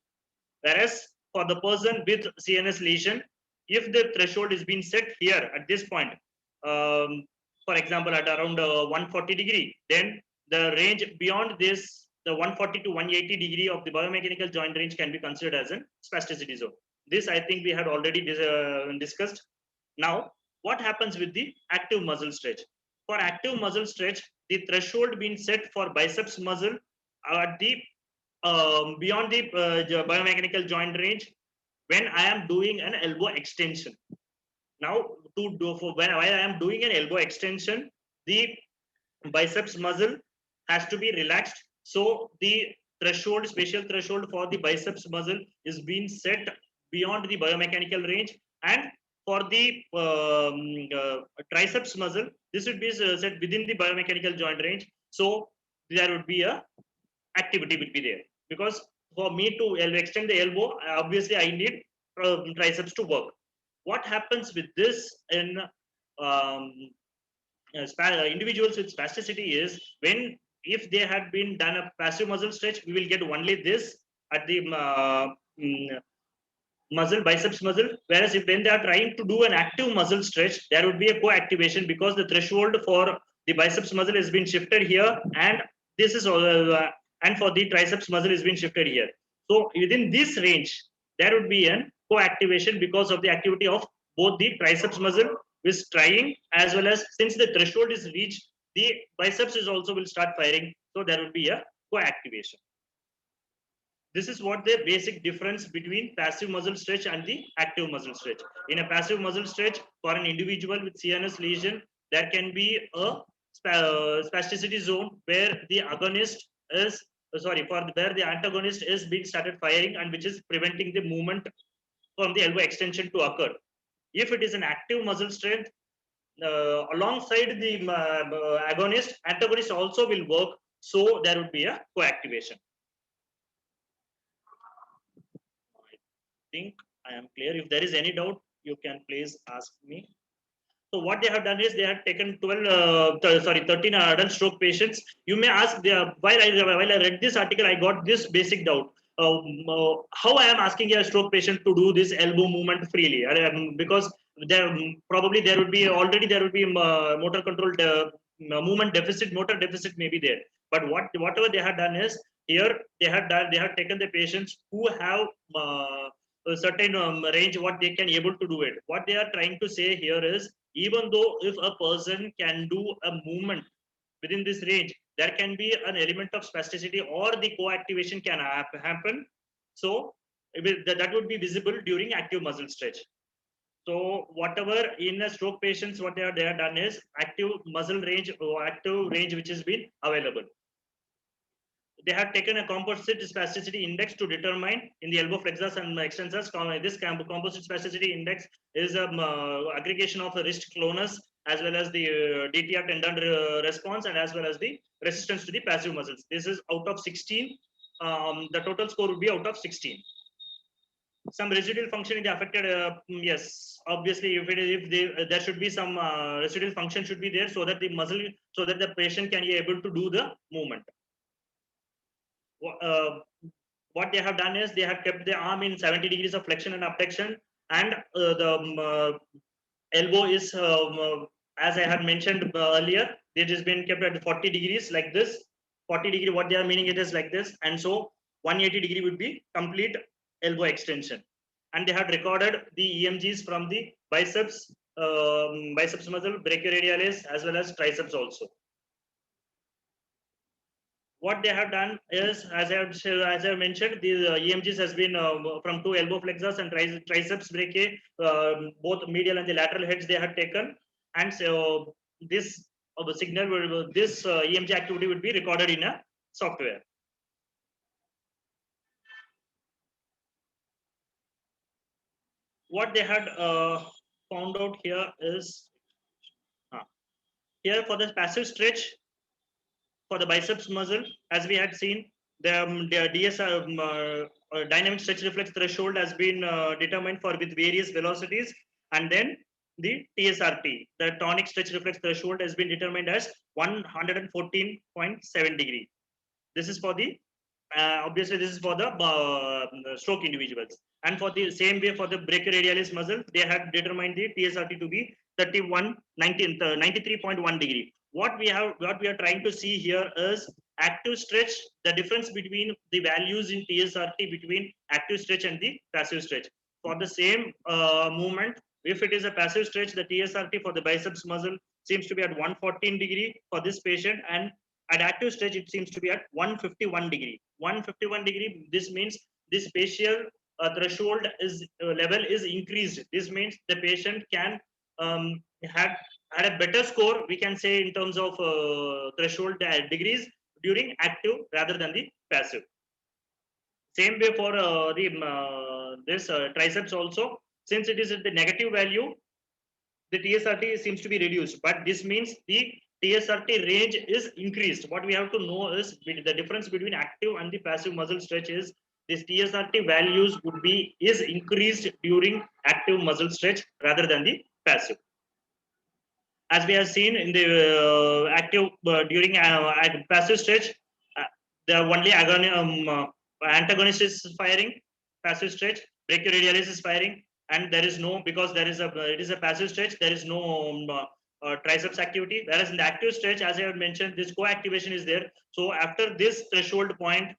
Whereas for the person with CNS lesion, if the threshold is being set here at this point, for example at around 140 degree, then the range beyond this, the 140 to 180 degree of the biomechanical joint range can be considered as a spasticity zone. This I think we had already discussed. Now, what happens with the active muscle stretch? For active muscle stretch, the threshold being set for biceps muscle at the beyond the biomechanical joint range when I am doing an elbow extension. Now, when I am doing an elbow extension, the biceps muscle has to be relaxed. So the threshold, spatial threshold for the biceps muscle is being set beyond the biomechanical range, and for the triceps muscle, this would be set within the biomechanical joint range. So there would be a activity will be there, because for me to extend the elbow, obviously I need triceps to work. What happens with this in individuals with spasticity is if they had been done a passive muscle stretch, we will get only this at the biceps muscle. Whereas when they are trying to do an active muscle stretch, there would be a co-activation, because the threshold for the biceps muscle has been shifted here, and this is and for the triceps muscle has been shifted here. So within this range, there would be an co-activation because of the activity of both the triceps muscle is trying, as well as since the threshold is reached, the biceps is also will start firing. So there will be a co-activation. This is what the basic difference between passive muscle stretch and the active muscle stretch. In a passive muscle stretch, for an individual with CNS lesion, there can be a spasticity zone where the agonist is where the antagonist is being started firing, and which is preventing the movement from the elbow extension to occur. If it is an active muscle strength, alongside the agonist, antagonist also will work. So there would be a co-activation. I think I am clear. If there is any doubt, you can please ask me. So what they have done is they have taken 13 adult stroke patients. You may ask, while I read this article, I got this basic doubt. How I am asking a stroke patient to do this elbow movement freely? Because probably there would be motor control movement deficit, motor deficit may be there. But whatever they have done is here they have taken the patients who have a certain range what they can able to do it. What they are trying to say here is, even though if a person can do a movement within this range, there can be an element of spasticity or the co-activation can happen. So that would be visible during active muscle stretch. So whatever in a stroke patients, what they have done is active muscle range or active range which has been available. They have taken a composite spasticity index to determine in the elbow flexors and extensors. This composite spasticity index is a aggregation of the wrist clonus as well as the DTR tendon response and as well as the resistance to the passive muscles. This is out of 16. The total score would be out of 16. Some residual function in the affected, yes, obviously there should be some residual function should be there so that the patient can be able to do the movement. What they have done is they have kept the arm in 70 degrees of flexion and abduction, and the elbow is, as I had mentioned earlier, it has been kept at 40 degrees like this. 40 degree, what they are meaning it is like this, and so 180 degree would be complete elbow extension. And they had recorded the EMGs from the biceps muscle, brachioradialis, as well as triceps also. What they have done is, as I mentioned, the EMGs has been from 2 elbow flexors and triceps brachii, both medial and the lateral heads they had taken, and so this signal, this EMG activity would be recorded in a software. What they had found out here is here for the passive stretch for the biceps muscle, as we had seen, the dynamic stretch reflex threshold has been determined for with various velocities, and then the TSRT, the tonic stretch reflex threshold, has been determined as 114.7 degree. This is for the obviously this is for the stroke individuals, and for the same way for the brachioradialis muscle, they had determined the TSRT to be 93.1 degree. What we are trying to see here is active stretch, the difference between the values in TSRT between active stretch and the passive stretch. For the same movement, if it is a passive stretch, the TSRT for the biceps muscle seems to be at 114 degree for this patient, and at active stretch it seems to be at 151 degree. 151 degree, this means this spatial threshold is level is increased. This means the patient can had a better score, we can say, in terms of threshold degrees during active rather than the passive. Same way for this triceps also, since it is at the negative value, the TSRT seems to be reduced, but this means the TSRT range is increased. What we have to know is the difference between active and the passive muscle stretch is this TSRT values is increased during active muscle stretch rather than the passive. As we have seen in the active during passive stretch, the only antagonist is firing, passive stretch, brachioradialis is firing, and there is no, because it is a passive stretch, there is no triceps activity. Whereas in the active stretch, as I have mentioned, this co-activation is there. So after this threshold point,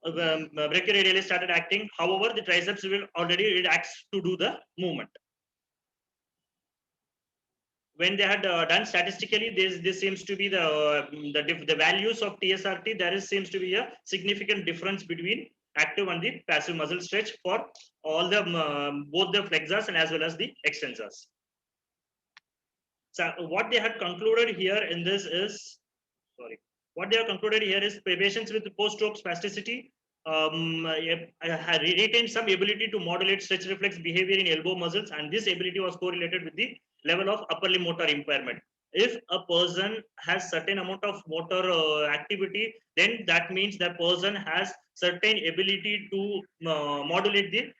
brachioradialis started acting. However, the triceps will already it acts to do the movement. When they had done statistically, this seems to be the values of TSRT. There seems to be a significant difference between active and the passive muscle stretch for all the both the flexors and as well as the extensors. So what they had concluded here in this is, what they have concluded here is patients with post-stroke spasticity retained some ability to modulate stretch reflex behavior in elbow muscles, and this ability was correlated with the level of upper limb motor impairment. If a person has certain amount of motor activity, then that means the person has certain ability to modulate the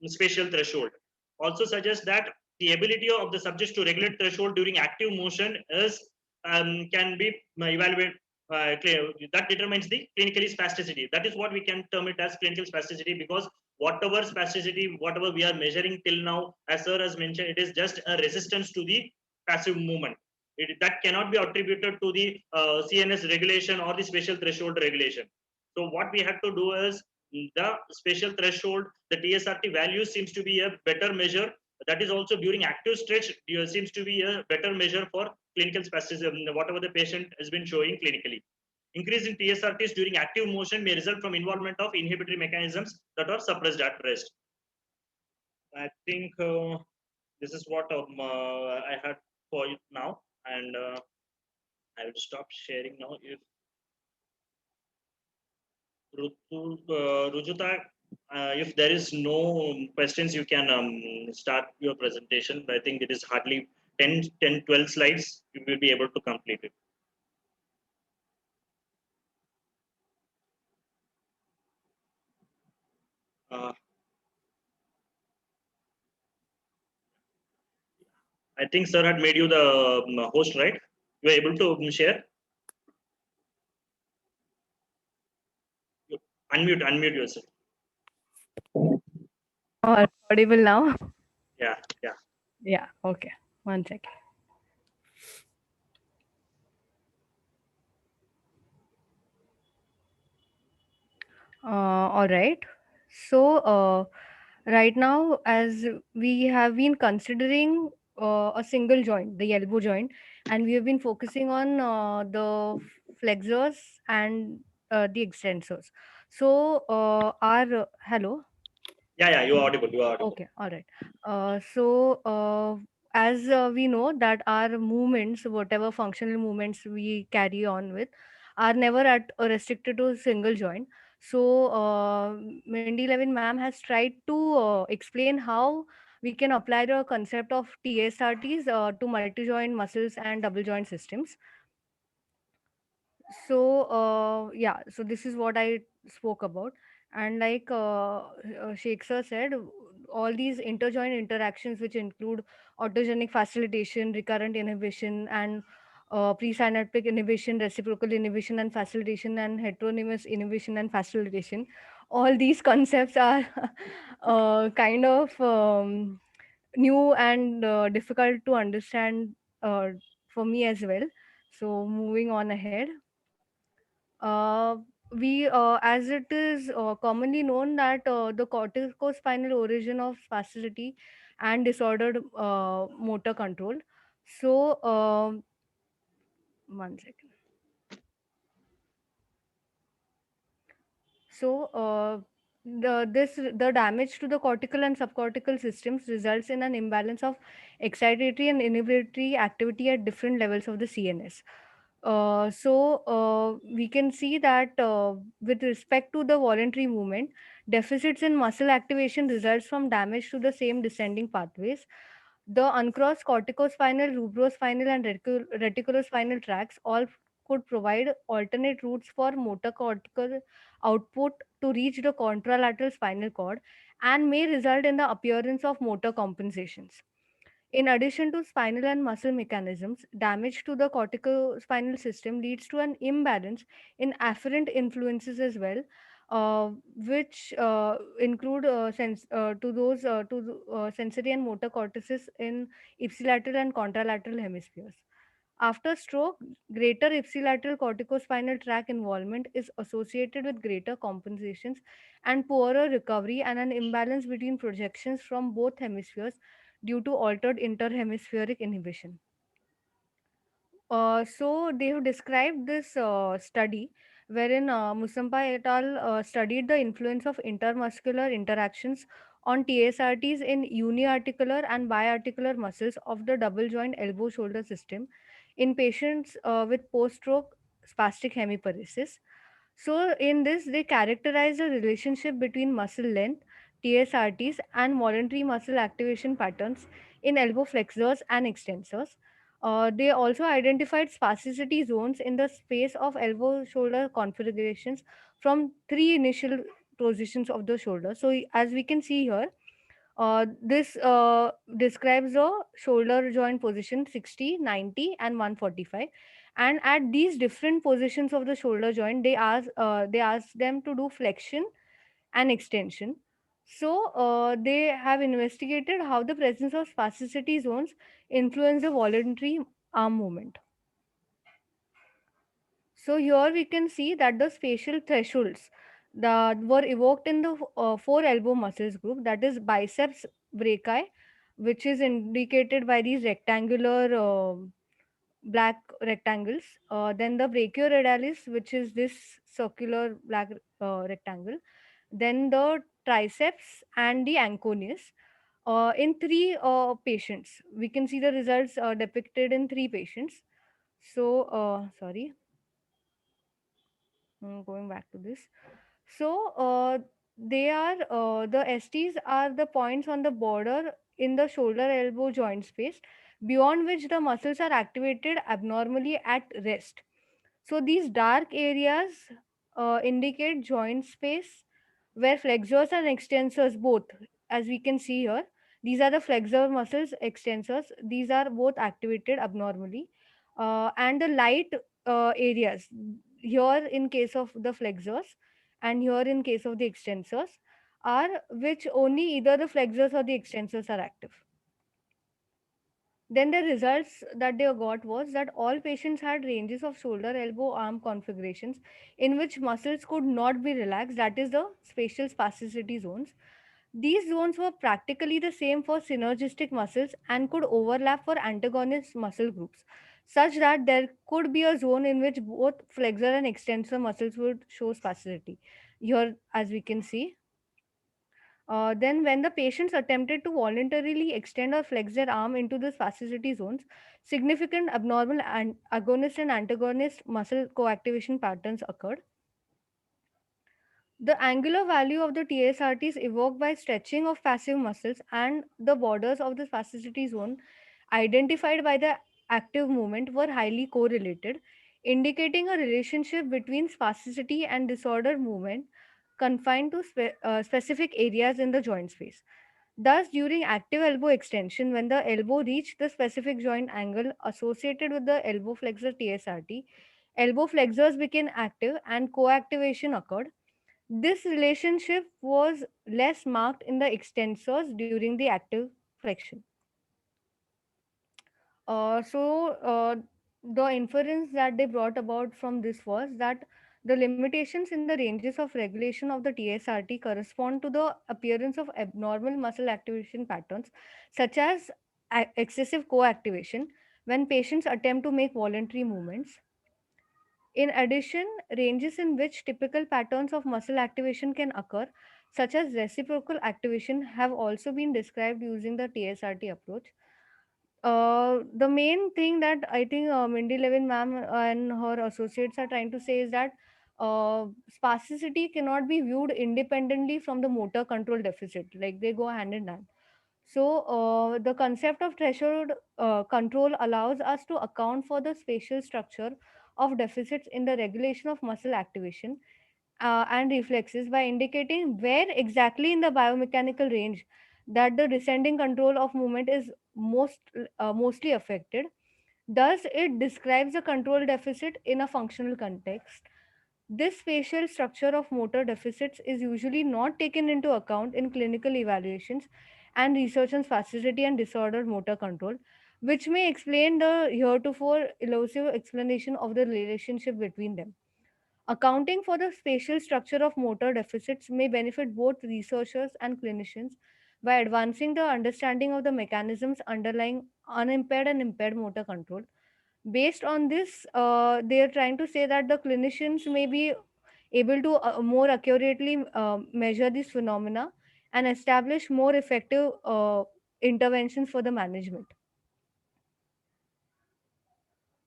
spatial threshold. also suggests that the ability of the subjects to regulate threshold during active motion is can be evaluated. That determines the clinically spasticity. That is what we can term it as clinical spasticity, because whatever spasticity, whatever we are measuring till now, as sir has mentioned, it is just a resistance to the passive movement. That cannot be attributed to the CNS regulation or the spatial threshold regulation. So what we have to do is the spatial threshold, the TSRT value seems to be a better measure. That is also during active stretch seems to be a better measure for clinical spasticity, whatever the patient has been showing clinically. Increase in TSRTs during active motion may result from involvement of inhibitory mechanisms that are suppressed at rest. I think this is what I had for you now, and I will stop sharing now. If Rujuta, if there is no questions, you can start your presentation. I think it is hardly 12 slides. You will be able to complete it. Uh, I think sir had made you the host, right? You are able to share. Unmute yourself. Audible now? Yeah, yeah. Yeah, okay. 1 second. All right. So, right now, as we have been considering a single joint, the elbow joint, and we have been focusing on the flexors and the extensors. So, our hello. Yeah, you are audible. You are audible. Okay, all right. As we know that our movements, whatever functional movements we carry on with, are never at restricted to a single joint. So, Mindy Levin ma'am has tried to explain how we can apply the concept of TSRTs to multi-joint muscles and double joint systems. So yeah, so this is what I spoke about. And like Sheik sir said, all these interjoint interactions, which include autogenic facilitation, recurrent inhibition, and presynaptic inhibition, reciprocal inhibition and facilitation, and heteronymous inhibition and facilitation, all these concepts are kind of new and difficult to understand for me as well. So moving on ahead, uh, as it is commonly known that the corticospinal origin of spasticity and disordered motor control. So, 1 second. So, the damage to the cortical and subcortical systems results in an imbalance of excitatory and inhibitory activity at different levels of the CNS. We can see that with respect to the voluntary movement, deficits in muscle activation results from damage to the same descending pathways. The uncrossed corticospinal, rubrospinal, and reticulospinal tracts all could provide alternate routes for motor cortical output to reach the contralateral spinal cord and may result in the appearance of motor compensations. In addition to spinal and muscle mechanisms, damage to the corticospinal system leads to an imbalance in afferent influences as well, which include sensory and motor cortices in ipsilateral and contralateral hemispheres. After stroke, greater ipsilateral corticospinal tract involvement is associated with greater compensations and poorer recovery and an imbalance between projections from both hemispheres due to altered interhemispheric inhibition. So they have described this study wherein Musampa et al. Studied the influence of intermuscular interactions on TSRTs in uniarticular and biarticular muscles of the double joint elbow shoulder system in patients with post-stroke spastic hemiparesis. So, in this, they characterize the relationship between muscle length, TSRTs, and voluntary muscle activation patterns in elbow flexors and extensors. They also identified spasticity zones in the space of elbow shoulder configurations from three initial positions of the shoulder. So, as we can see here, This describes a shoulder joint position 60, 90, and 145. And at these different positions of the shoulder joint, they ask them to do flexion and extension. So they have investigated how the presence of spasticity zones influence the voluntary arm movement. So here we can see that the spatial thresholds that were evoked in the four elbow muscles group, that is biceps brachii, which is indicated by these rectangular black rectangles. Then the brachioradialis, which is this circular black rectangle. Then the triceps and the anconeus. In three patients, we can see the results depicted in three patients. So, sorry, going back to this. So, they are the STs are the points on the border in the shoulder elbow joint space beyond which the muscles are activated abnormally at rest. So, these dark areas indicate joint space where flexors and extensors both, as we can see here, these are the flexor muscles, extensors, these are both activated abnormally. And the light areas, here in case of the flexors and here in case of the extensors, are which only either the flexors or the extensors are active. Then the results that they got was that all patients had ranges of shoulder, elbow, arm configurations in which muscles could not be relaxed, that is the spatial spasticity zones. These zones were practically the same for synergistic muscles and could overlap for antagonist muscle groups, such that there could be a zone in which both flexor and extensor muscles would show spasticity. Here, as we can see, then, when the patients attempted to voluntarily extend or flex their arm into the spasticity zones, significant abnormal and agonist and antagonist muscle coactivation patterns occurred. The angular value of the TSRT is evoked by stretching of passive muscles and the borders of the spasticity zone identified by the active movement were highly correlated, indicating a relationship between spasticity and disordered movement confined to specific areas in the joint space. Thus, during active elbow extension, when the elbow reached the specific joint angle associated with the elbow flexor TSRT, elbow flexors became active and coactivation occurred. This relationship was less marked in the extensors during the active flexion. So, the inference that they brought about from this was that the limitations in the ranges of regulation of the TSRT correspond to the appearance of abnormal muscle activation patterns, such as excessive co-activation, when patients attempt to make voluntary movements. In addition, ranges in which typical patterns of muscle activation can occur, such as reciprocal activation, have also been described using the TSRT approach. The main thing that I think Mindy Levin ma'am and her associates are trying to say is that spasticity cannot be viewed independently from the motor control deficit. Like they go hand in hand. So, the concept of threshold control allows us to account for the spatial structure of deficits in the regulation of muscle activation and reflexes by indicating where exactly in the biomechanical range that the descending control of movement is mostly affected. Thus, it describes a control deficit in a functional context. This spatial structure of motor deficits is usually not taken into account in clinical evaluations and research on spasticity and disordered motor control, which may explain the heretofore elusive explanation of the relationship between them. Accounting for the spatial structure of motor deficits may benefit both researchers and clinicians by advancing the understanding of the mechanisms underlying unimpaired and impaired motor control. Based on this, they are trying to say that the clinicians may be able to more accurately measure these phenomena and establish more effective interventions for the management.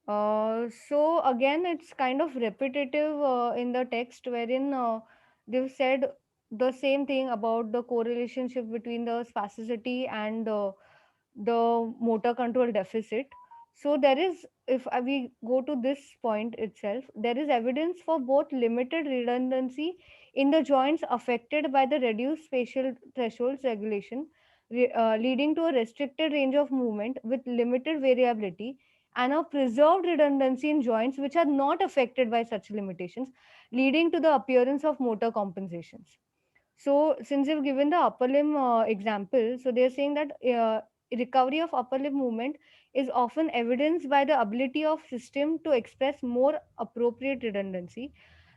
So again, it's kind of repetitive in the text, wherein they've said the same thing about the correlationship between the spasticity and the motor control deficit. So there is, if we go to this point itself, there is evidence for both limited redundancy in the joints affected by the reduced spatial thresholds regulation leading to a restricted range of movement with limited variability and a preserved redundancy in joints which are not affected by such limitations, leading to the appearance of motor compensations. So, since you've given the upper limb example, so they're saying that recovery of upper limb movement is often evidenced by the ability of system to express more appropriate redundancy,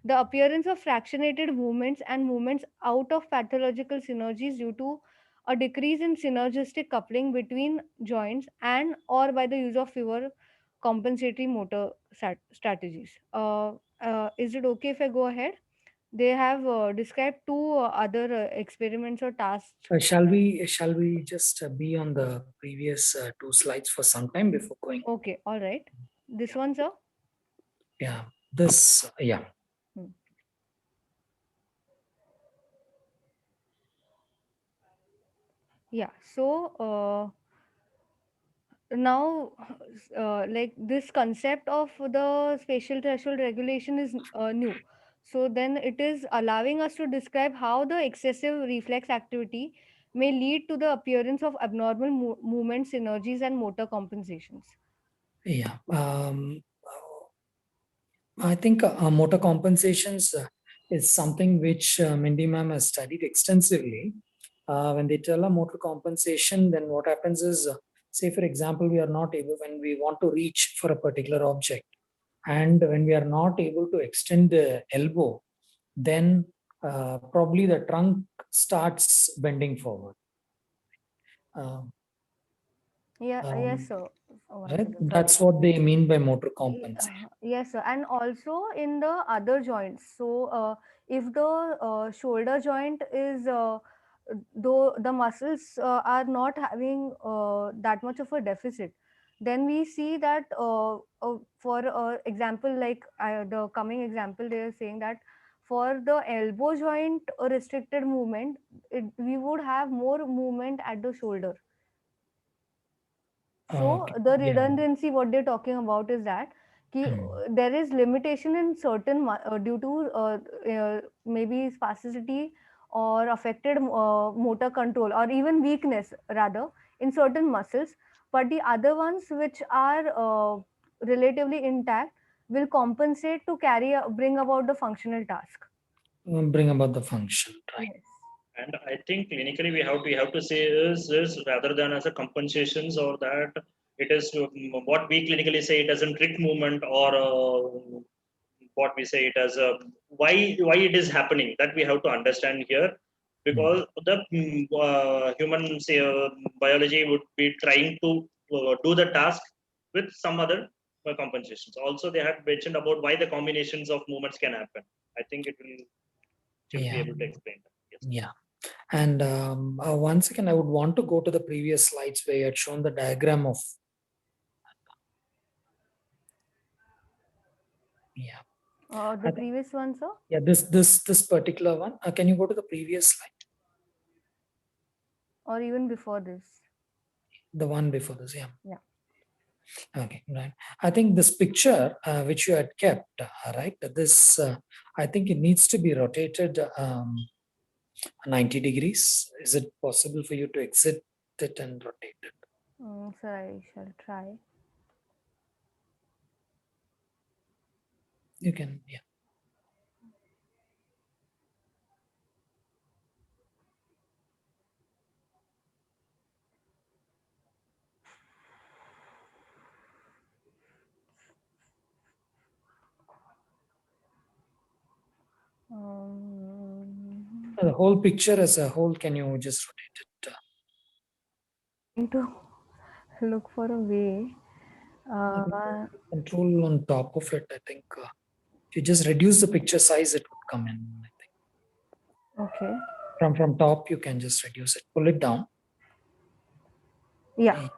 the appearance of fractionated movements and movements out of pathological synergies due to a decrease in synergistic coupling between joints and or by the use of fewer compensatory motor strategies. Is it okay if I go ahead? They have described two other experiments or tasks. Shall we just be on the previous two slides for some time before going? Okay, all right. This one, sir? Yeah, this, yeah. Yeah, so now like this concept of the spatial threshold regulation is new. So then it is allowing us to describe how the excessive reflex activity may lead to the appearance of abnormal movement synergies and motor compensations. Yeah. I think motor compensations is something which Mindy ma'am has studied extensively. When they tell a motor compensation, then what happens is, say for example, we are not able, when we want to reach for a particular object, and when we are not able to extend the elbow, then probably the trunk starts bending forward. Yes, sir. Right? That's what they mean by motor compensation. Yes, sir. And also in the other joints. So, if the shoulder joint is, though the muscles are not having that much of a deficit, then we see that for example, like the coming example, they are saying that for the elbow joint restricted movement, we would have more movement at the shoulder. So Okay. the Yeah. redundancy, what they're talking about is that there is limitation in certain due to maybe spasticity or affected motor control or even weakness rather in certain muscles, but the other ones which are relatively intact will compensate to bring about the functional task. Bring about the function, right? Yes. And I think clinically we have to say is rather than as a compensations or that it is what we clinically say it as a trick movement or what we say it as a why it is happening, that we have to understand here, because the human say, biology would be trying to do the task with some other compensations. Also they had mentioned about why the combinations of movements can happen. I think it will should be able to explain that. Yes. Yeah. And once again, I would want to go to the previous slides where you had shown the diagram of. Yeah. The previous one, sir? Yeah, this particular one. Can you go to the previous slide? Or even before this? The one before this, yeah. Yeah. Okay, right. I think this picture which you had kept, right? This, I think it needs to be rotated 90 degrees. Is it possible for you to exit it and rotate it? Sir, I shall try. You can, yeah. The whole picture as a whole, can you just rotate it? To look for a way. Control on top of it, I think. If you just reduce the picture size, it would come in, I think. Okay. From top, you can just reduce it. Pull it down. Yeah.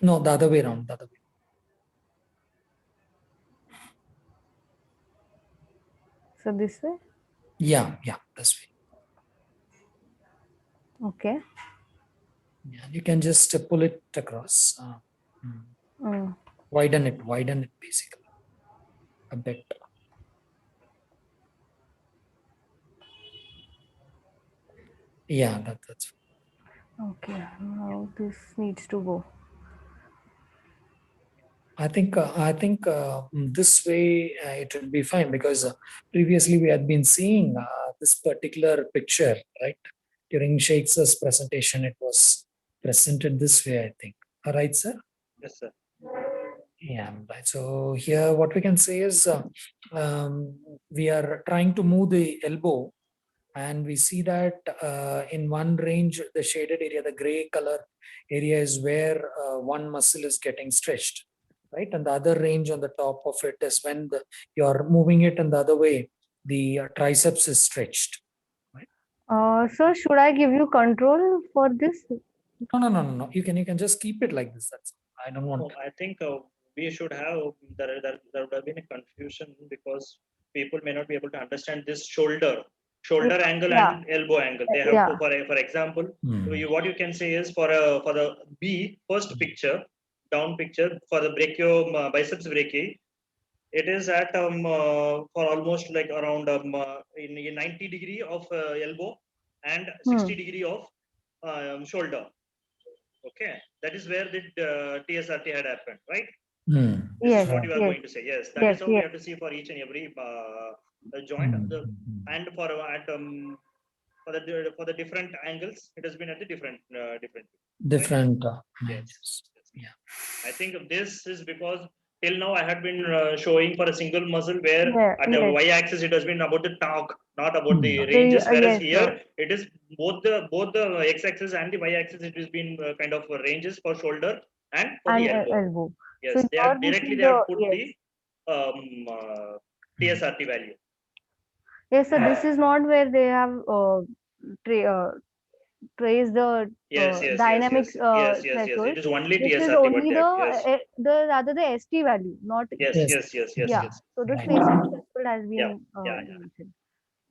No, the other way around. The other way. So this way? Yeah, this way. Okay. Yeah, you can just pull it across. Widen it basically a bit. Yeah, that's. Okay, now this needs to go. I think this way it will be fine, because previously we had been seeing this particular picture, right? During Sheik's presentation, it was presented this way, I think. Right, sir? Yes, sir. Yeah, right. So here what we can say is we are trying to move the elbow, and we see that in one range, the shaded area, the gray color area is where one muscle is getting stretched, right? And the other range on the top of it is when you're moving it in the other way, the triceps is stretched. Sir, should I give you control for this? No. You can just keep it like this. That's I don't want. No, I think we should have there would have been a confusion because people may not be able to understand this shoulder angle Yeah. and elbow angle. They have Yeah. to, for example, what you can say is for the B first picture, down picture for the brachio biceps brachii, it is at for almost like around in 90 degree of elbow and 60 degree of shoulder. Okay, that is where the TSRT had happened, right? This Yes. is what you are Yes. going to say. Yes, that Yes. is how we Yes. have to see for each and every joint. And for for the different angles, it has been at the Different. Yes. Yeah. I think this is because till now I had been showing for a single muscle where Yeah, at the yes. y-axis it has been about the torque, not about the ranges. Whereas Yes, here sir. it is both the x-axis and the y-axis. It has been kind of ranges for shoulder and for the And elbow. elbow. Yes, So they here are this directly is they have the put yes. the TSRT value. Yes, so this is not where they have traced the dynamic threshold. It is only This is TSRT, but only yes, the rather the ST value, not yes. yeah. So the Right. spatial threshold has Yeah, been yeah. mentioned.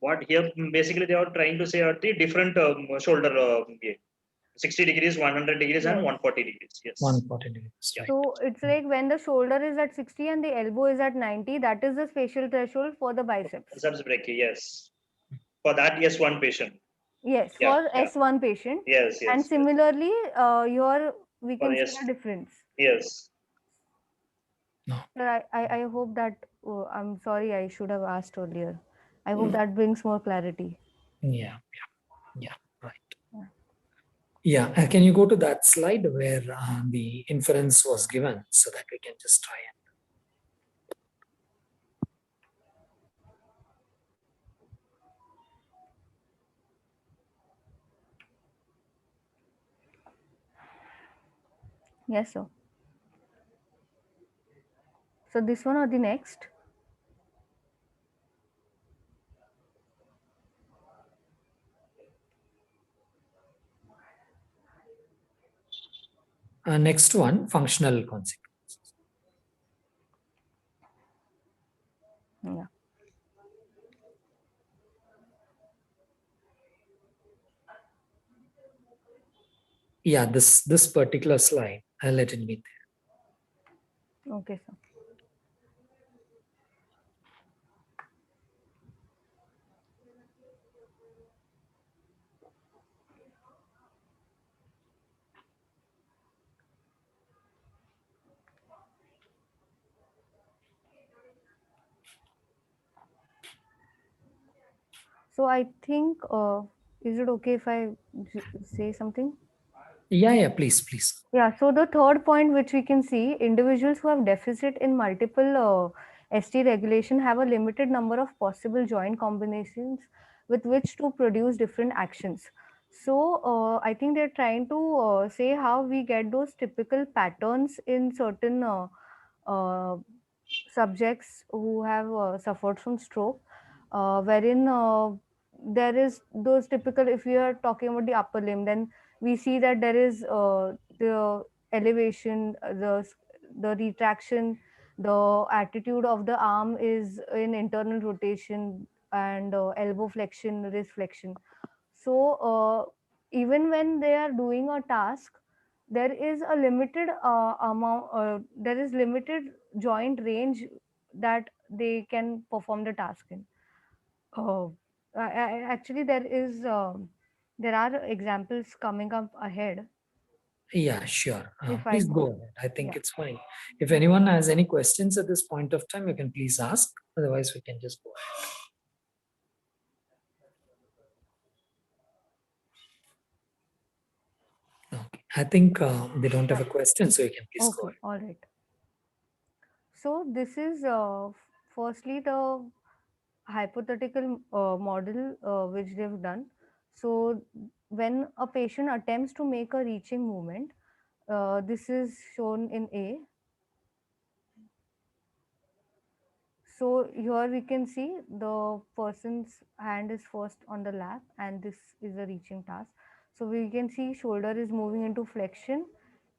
What here basically they are trying to say are the different shoulder 60 degrees, 100 degrees, and Yes. 140 degrees. Yes. 140 degrees. Right. So it's like when the shoulder is at 60 and the elbow is at 90, that is the spatial threshold for the biceps. Biceps brachii, yes. For that, yes, one patient. Yes, Yeah, for yeah. S1 patient. Yes, And yes. similarly, we For can see yes, the difference. yes. Sir, I hope that, I'm sorry, I should have asked earlier. I hope that brings more clarity. Yeah. Right. Yeah. Can you go to that slide where the inference was given, so that we can just try and. Yes, sir. So this one or the next? Next one, functional consequences. Yeah. Yeah, this particular slide, I'll let it be there. Okay, sir. So I think, is it okay if I say something? Yeah, please. Yeah, so the third point which we can see, individuals who have deficit in multiple ST regulation have a limited number of possible joint combinations with which to produce different actions. So I think they're trying to say how we get those typical patterns in certain uh, subjects who have suffered from stroke, wherein there is those typical, if we are talking about the upper limb, then we see that there is the elevation, the retraction, the attitude of the arm is in internal rotation, and elbow flexion, wrist flexion. So even when they are doing a task, there is a limited there is limited joint range that they can perform the task in. uh, actually there is There are examples coming up ahead. Yeah, sure. If I Please could, go ahead. I think yeah. it's fine. If anyone has any questions at this point of time, you can please ask. Otherwise, we can just go ahead. Okay. I think they don't have a question, so you can please go Okay, ahead. all right. So this is firstly the hypothetical model which they've done. So when a patient attempts to make a reaching movement, this is shown in A. So here we can see the person's hand is first on the lap and this is a reaching task. So we can see shoulder is moving into flexion,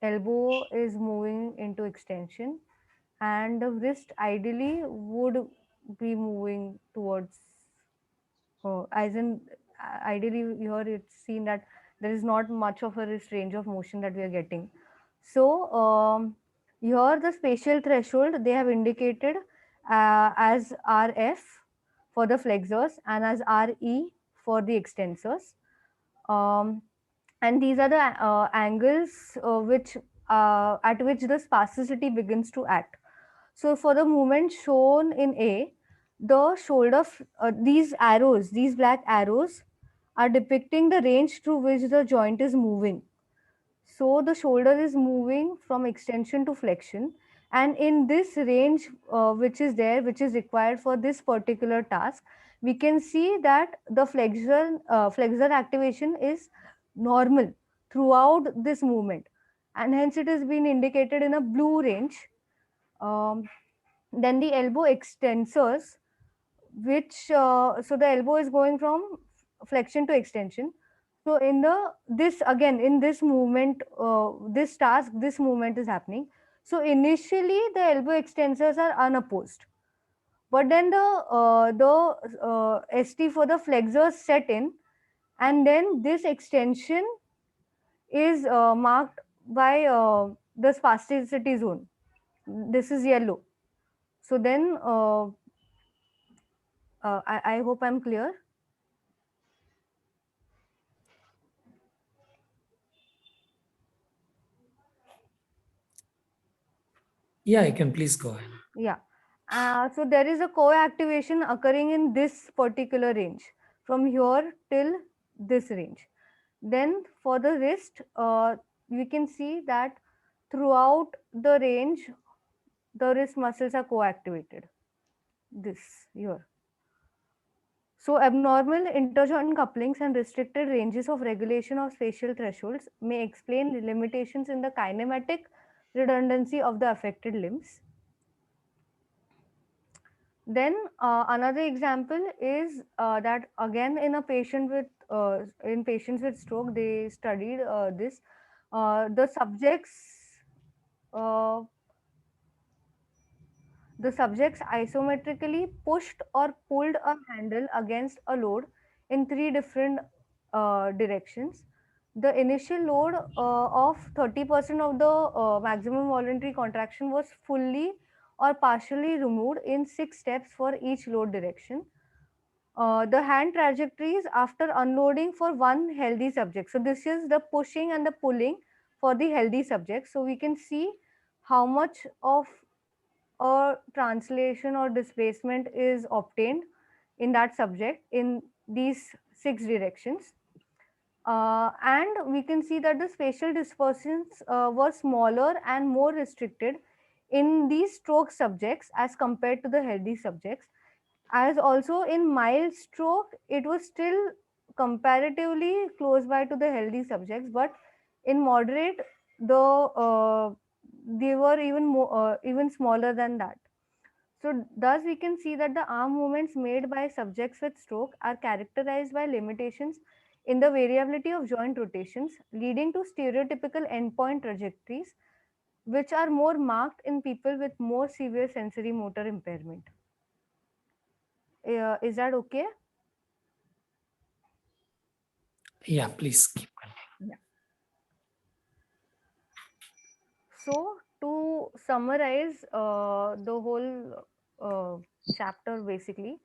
elbow is moving into extension, and the wrist ideally would be moving towards, as in ideally here it's seen that there is not much of a wrist range of motion that we are getting. So here the spatial threshold they have indicated as RF for the flexors and as RE for the extensors. Um, and these are the angles which at which the spasticity begins to act. So for the movement shown in A, the shoulder, these arrows, these black arrows are depicting the range through which the joint is moving. So the shoulder is moving from extension to flexion. And in this range, which is there, which is required for this particular task, we can see that the flexor activation is normal throughout this movement. And hence it has been indicated in a blue range. Um, then the elbow extensors, which so the elbow is going from flexion to extension. So in the this again in this movement, this task, this movement is happening. So initially the elbow extensors are unopposed, but then the st for the flexors set in, and then this extension is marked by the spasticity zone. This is yellow. So then I hope I'm clear. Yeah, you can please go ahead. Yeah. So there is a co-activation occurring in this particular range from here till this range. Then for the wrist, we can see that throughout the range, the wrist muscles are co-activated. This here. So abnormal interjoint couplings and restricted ranges of regulation of spatial thresholds may explain the limitations in the kinematic redundancy of the affected limbs. Then another example is that again in a patient with in patients with stroke, they studied this. Uh, the subjects isometrically pushed or pulled a handle against a load in three different directions. The initial load of 30% of the maximum voluntary contraction was fully or partially removed in 6 steps for each load direction. The hand trajectories after unloading for one healthy subject. So this is the pushing and the pulling for the healthy subject. So we can see how much of a translation or displacement is obtained in that subject in these 6 directions. And we can see that the spatial dispersions were smaller and more restricted in these stroke subjects as compared to the healthy subjects. As also in mild stroke, it was still comparatively close by to the healthy subjects, but in moderate, they were even more, even smaller than that. So thus we can see that the arm movements made by subjects with stroke are characterized by limitations in the variability of joint rotations, leading to stereotypical endpoint trajectories, which are more marked in people with more severe sensory motor impairment. Is that okay? Yeah, please keep going. Yeah. So to summarize the whole chapter basically,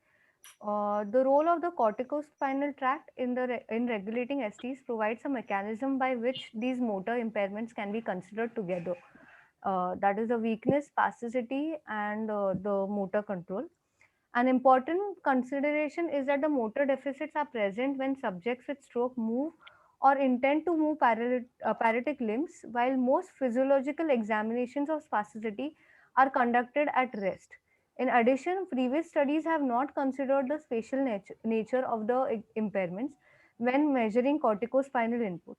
The role of the corticospinal tract in regulating STs provides a mechanism by which these motor impairments can be considered together. That is the weakness, spasticity, and the motor control. An important consideration is that the motor deficits are present when subjects with stroke move or intend to move paralytic limbs, while most physiological examinations of spasticity are conducted at rest. In addition, previous studies have not considered the spatial nature of the impairments when measuring corticospinal input.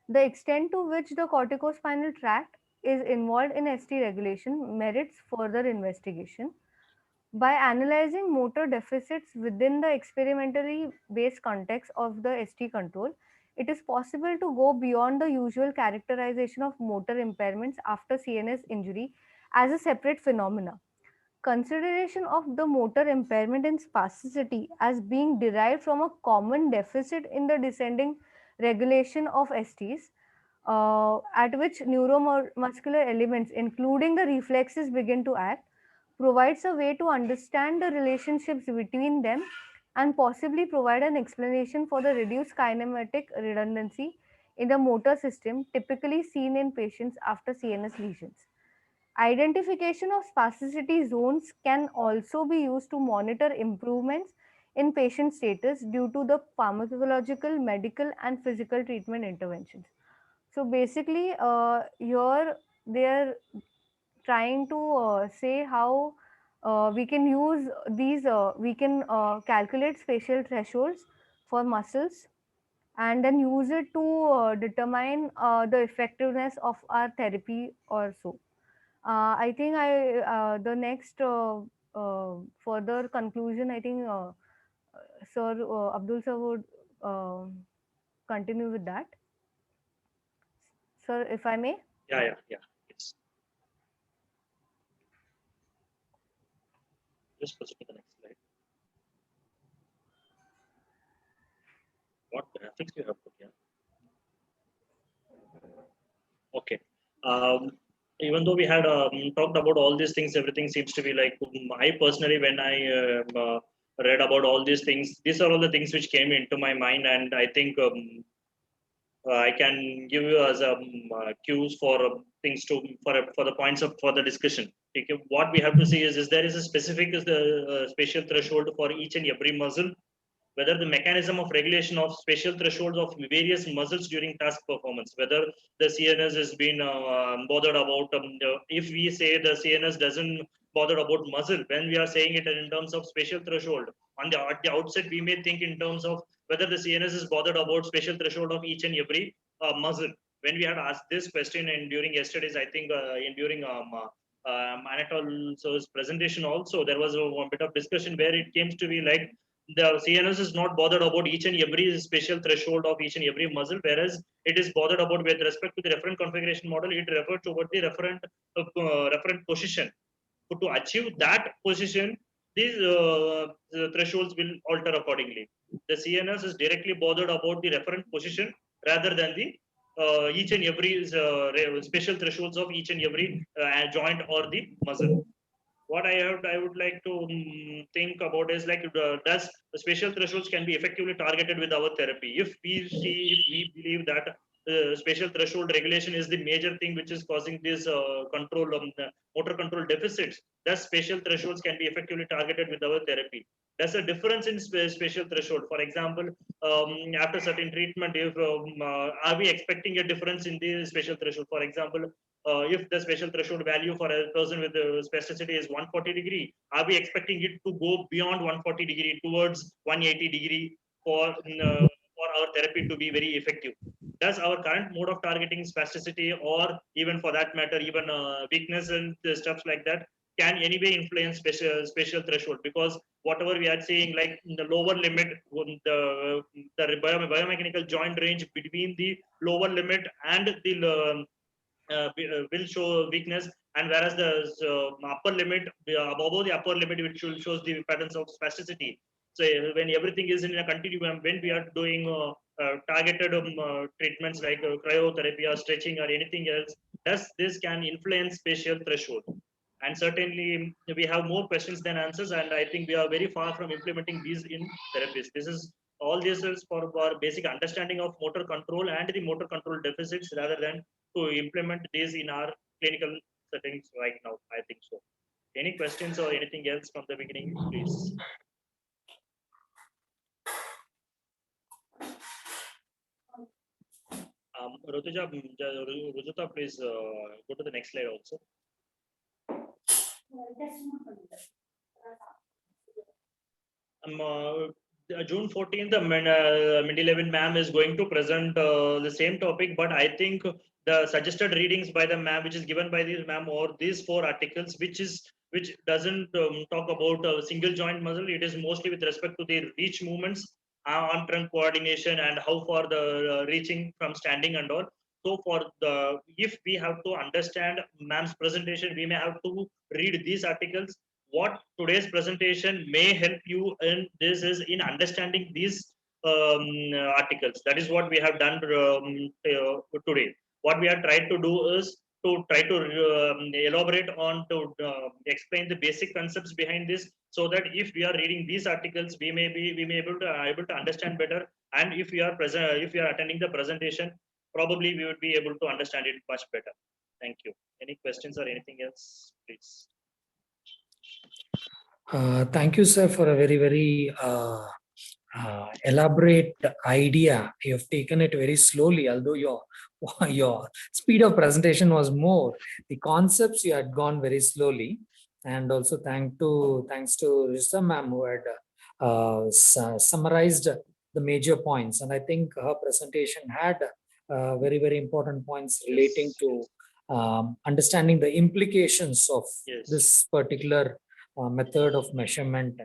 The extent to which the corticospinal tract is involved in ST regulation merits further investigation. By analyzing motor deficits within the experimentally based context of the ST control, it is possible to go beyond the usual characterization of motor impairments after CNS injury as a separate phenomena. Consideration of the motor impairment in spasticity as being derived from a common deficit in the descending regulation of STs, at which neuromuscular elements, including the reflexes, begin to act, provides a way to understand the relationships between them and possibly provide an explanation for the reduced kinematic redundancy in the motor system typically seen in patients after CNS lesions. Identification of spasticity zones can also be used to monitor improvements in patient status due to the pharmacological, medical, and physical treatment interventions. So basically, here they are trying to say how we can use these, we can calculate spatial thresholds for muscles and then use it to determine the effectiveness of our therapy or so. I think the next further conclusion, I think Sir Abdul sir would continue with that. Sir, if I may. Yeah. Yes. Just proceed to the next slide. What graphics you have put here? Okay. Even though we had talked about all these things, everything seems to be like, I personally, when I read about all these things, these are all the things which came into my mind, and I think I can give you as cues for things to for the points of for the discussion. Okay. What we have to see is there is a specific spatial threshold for each and every muscle, whether the mechanism of regulation of spatial thresholds of various muscles during task performance, whether the CNS has been bothered about, if we say the CNS doesn't bother about muscle, when we are saying it in terms of spatial threshold, at the outset, we may think in terms of whether the CNS is bothered about spatial threshold of each and every muscle. When we had asked this question and during yesterday's, I think during Anatol's presentation also, there was a bit of discussion where it came to be like, the CNS is not bothered about each and every spatial threshold of each and every muscle, whereas it is bothered about with respect to the referent configuration model, it refers to what the referent position. So to achieve that position, these thresholds will alter accordingly. The CNS is directly bothered about the referent position rather than the each and every spatial thresholds of each and every joint or the muscle. What I would like to think about is like, does the spatial thresholds can be effectively targeted with our therapy? If we believe that spatial threshold regulation is the major thing which is causing this control motor control deficits, does spatial thresholds can be effectively targeted with our therapy? There's a difference in spatial threshold. For example, after certain treatment, if are we expecting a difference in the spatial threshold? For example, if the spatial threshold value for a person with spasticity is 140 degree, are we expecting it to go beyond 140 degree towards 180 degree for our therapy to be very effective? Does our current mode of targeting spasticity, or even for that matter, even weakness and stuff like that, can anyway influence spatial threshold? Because whatever we are seeing, like in the lower limit, the biomechanical joint range between the lower limit and the will show weakness, and whereas the upper limit, above the upper limit, which shows the patterns of spasticity. So when everything is in a continuum, when we are doing targeted treatments like cryotherapy or stretching or anything else, does this can influence spatial threshold? And certainly we have more questions than answers, and I think we are very far from implementing these in therapies. All this is for our basic understanding of motor control and the motor control deficits, rather than to implement this in our clinical settings right now, I think so. Any questions or anything else from the beginning, please? Rujuta, please go to the next slide also. June 14th, Mendeleev ma'am is going to present the same topic, but I think the suggested readings by the ma'am, which is given by this ma'am, or these 4 articles, which doesn't talk about single joint muscle. It is mostly with respect to the reach movements, arm trunk coordination, and how far the reaching from standing and all. So if we have to understand ma'am's presentation, we may have to read these articles. What today's presentation may help you in this is in understanding these articles. That is what we have done today. What we have tried to do is to try to elaborate on, to explain the basic concepts behind this, so that if we are reading these articles, we may be able to understand better. And if we are attending the presentation, probably we would be able to understand it much better. Thank you. Any questions or anything else, please? Thank you, sir, for a very, very elaborate idea. You have taken it very slowly, although your speed of presentation was more. The concepts you had gone very slowly, and also thanks to Risa ma'am, who had summarized the major points. And I think her presentation had very, very important points relating to understanding the implications of this particular method of measurement.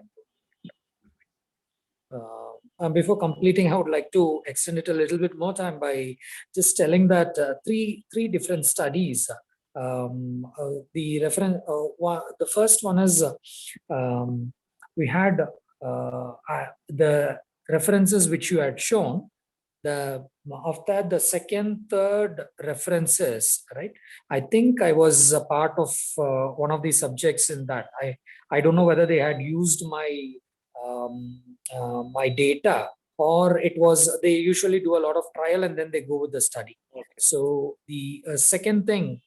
Before completing, I would like to extend it a little bit more time by just telling that three different studies. The reference, the first one is we had the references which you had shown. Of that, the second, third references, right? I think I was a part of one of the subjects in that. I don't know whether they had used my my data, or it was, they usually do a lot of trial and then they go with the study. Okay. So the second thing,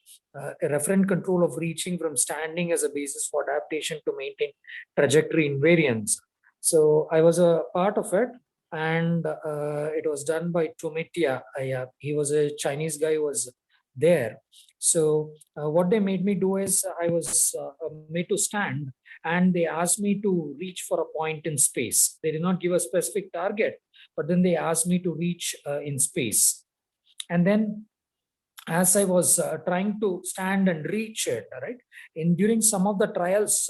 referent control of reaching from standing as a basis for adaptation to maintain trajectory invariance. So I was a part of it, and it was done by Tumitia. He was a Chinese guy who was there. So what they made me do is I was made to stand, and they asked me to reach for a point in space. They did not give a specific target, but then they asked me to reach in space. And then as I was trying to stand and reach it, right, during some of the trials,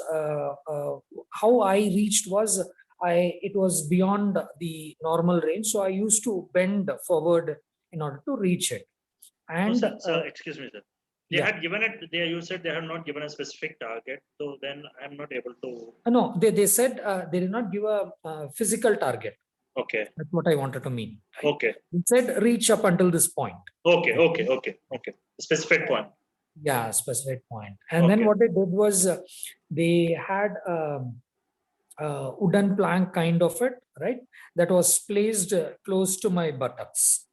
how I reached was, it was beyond the normal range. So I used to bend forward in order to reach it. And sir, excuse me, sir. They had given it, you said they had not given a specific target. So then I'm not able to. No, they said they did not give a physical target. Okay. That's what I wanted to mean. Right? Okay. It said reach up until this point. Okay. Specific point. Yeah, specific point. And then what they did was they had wooden plank kind of it, right? That was placed close to my buttocks.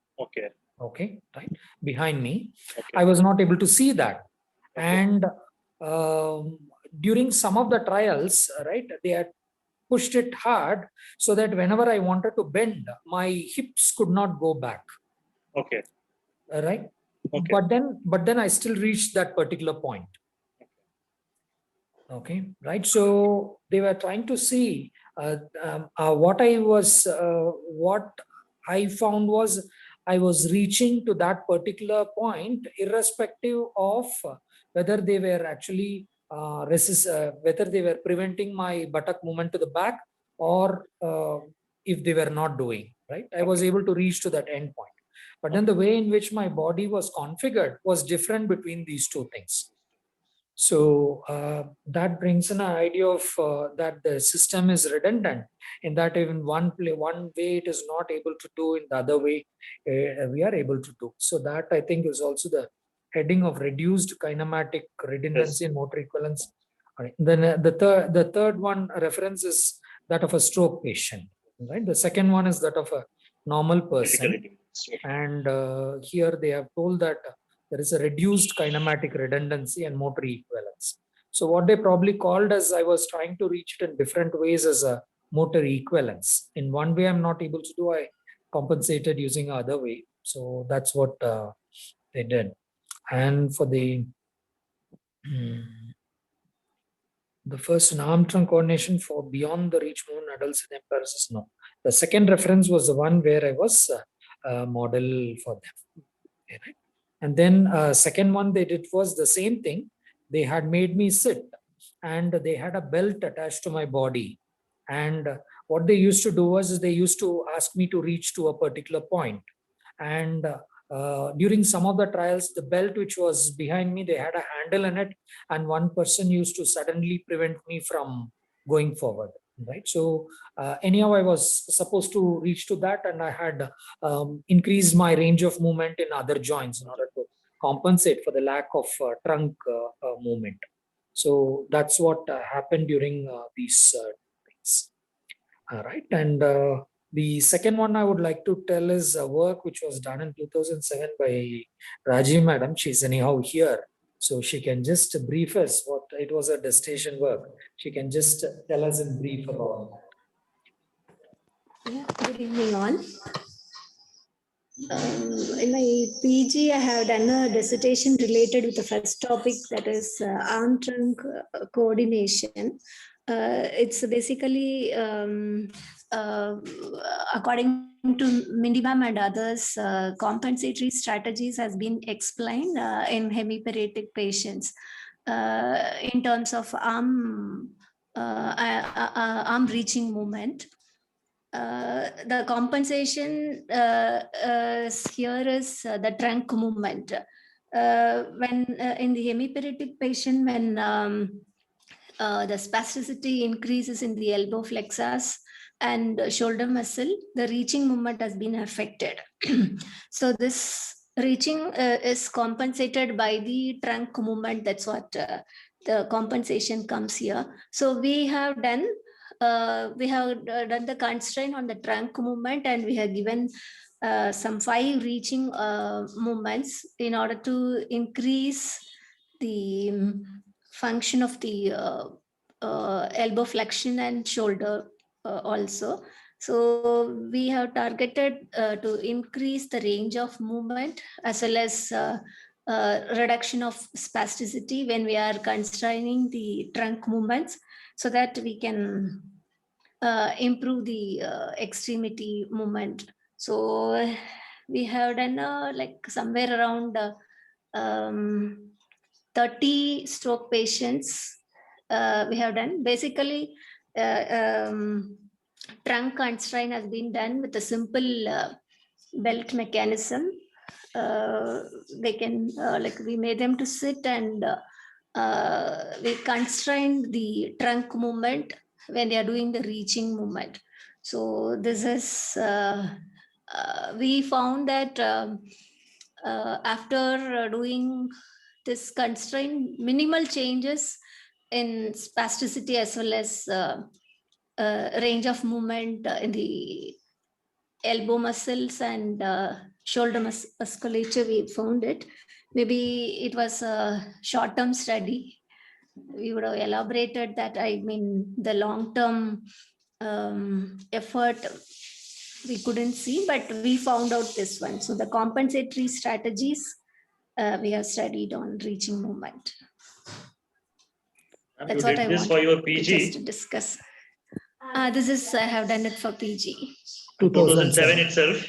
Okay, right behind me. I was not able to see that. And during some of the trials, right, they had pushed it hard so that whenever I wanted to bend, my hips could not go back. Right. But then I still reached that particular point. Okay, right. So they were trying to see what I found was I was reaching to that particular point, irrespective of whether they were actually whether they were preventing my buttock movement to the back, or if they were not doing, right? I was able to reach to that end point. But then the way in which my body was configured was different between these two things. So that brings in an idea of that the system is redundant, in that even one way it is not able to do, in the other way we are able to do. So that I think is also the heading of reduced kinematic redundancy and motor equivalence. All right. Then the third one reference is that of a stroke patient. Right. The second one is that of a normal person. And here they have told that there is a reduced kinematic redundancy and motor equivalence. So what they probably called as, I was trying to reach it in different ways, as a motor equivalence. In one way I'm not able to do, I compensated using other way. So that's what they did. And for the first, an arm trunk coordination for beyond the reach movement adults and empirics, no. The second reference was the one where I was model for them. Okay, right? And then second one they did was the same thing. They had made me sit and they had a belt attached to my body. And what they used to do was they used to ask me to reach to a particular point. And during some of the trials, the belt which was behind me, they had a handle in it, and one person used to suddenly prevent me from going forward. Right. So anyhow, I was supposed to reach to that, and I had increased my range of movement in other joints in order to compensate for the lack of trunk movement. So that's what happened during these things. All right. And the second one I would like to tell is a work which was done in 2007 by Rajiv Madam. She's anyhow here. So she can just brief us what it was, a dissertation work. She can just tell us in brief about that. Yeah, good evening all. In my PG, I have done a dissertation related with the first topic, that is arm trunk coordination. It's basically according to Mindimam and others, compensatory strategies has been explained in hemiparetic patients in terms of arm reaching movement. The compensation here is the trunk movement. When in the hemiparetic patient, when the spasticity increases in the elbow flexors and shoulder muscle, the reaching movement has been affected. So this reaching is compensated by the trunk movement. That's what the compensation comes here. So we have done the constraint on the trunk movement, and we have given some 5 reaching movements in order to increase the function of the elbow flexion and shoulder also. So we have targeted to increase the range of movement as well as reduction of spasticity when we are constraining the trunk movements, so that we can improve the extremity movement. So we have done like somewhere around 30 stroke patients we have done. Basically, trunk constraint has been done with a simple belt mechanism. They can we made them to sit, and we constrained the trunk movement when they are doing the reaching movement. So this is we found that after doing this constraint, minimal changes in spasticity as well as range of movement in the elbow muscles and shoulder musculature, we found it. Maybe it was a short-term study. We would have elaborated that. I mean, the long-term effort we couldn't see, but we found out this one. So the compensatory strategies we have studied on reaching movement. That's what I want for your PG? just to discuss. This is, I have done it for PG. 2007 itself.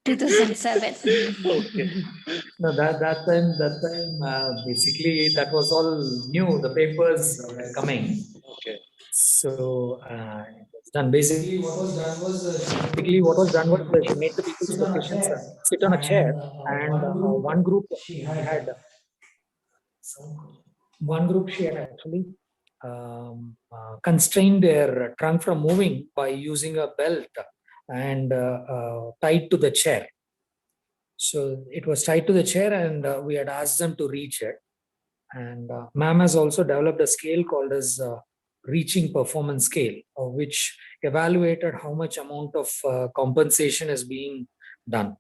2007. Okay. No, that time basically that was all new. The papers were coming. Okay. So it was done. Basically, what was done was they made the people, the patients sit on a chair, and one group she had actually constrained their trunk from moving by using a belt and tied to the chair. So it was tied to the chair, and we had asked them to reach it. And ma'am has also developed a scale called as reaching performance scale, which evaluated how much amount of compensation is being done.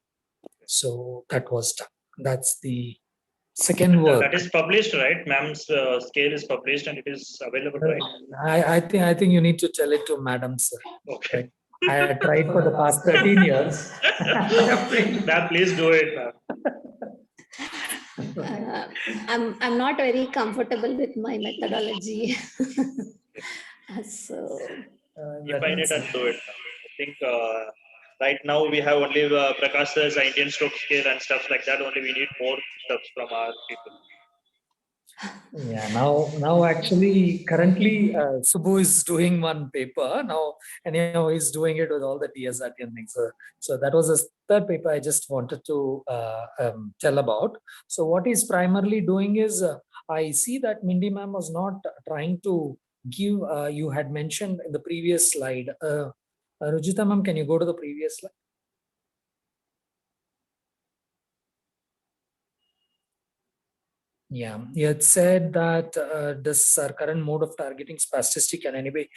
So that was done. That's the second work. That is published, right? Ma'am's scale is published and it is available, right? I think you need to tell it to madam, sir. Okay. Right? I had tried for the past 13 years. Ma'am, please do it, ma'am. I'm not very comfortable with my methodology. So Keep in it and do it. I think right now we have only Prakash sir's Indian stroke scale and stuff like that. Only we need more stuff from our people. Yeah, now actually currently Subbu is doing one paper now, and he's doing it with all the TSRT and things. So that was a third paper I just wanted to tell about. So what he's primarily doing is I see that Mindy ma'am was not trying to give. You had mentioned in the previous slide. Rujita ma'am, can you go to the previous slide? Yeah, he had said that this current mode of targeting spasticity can anyway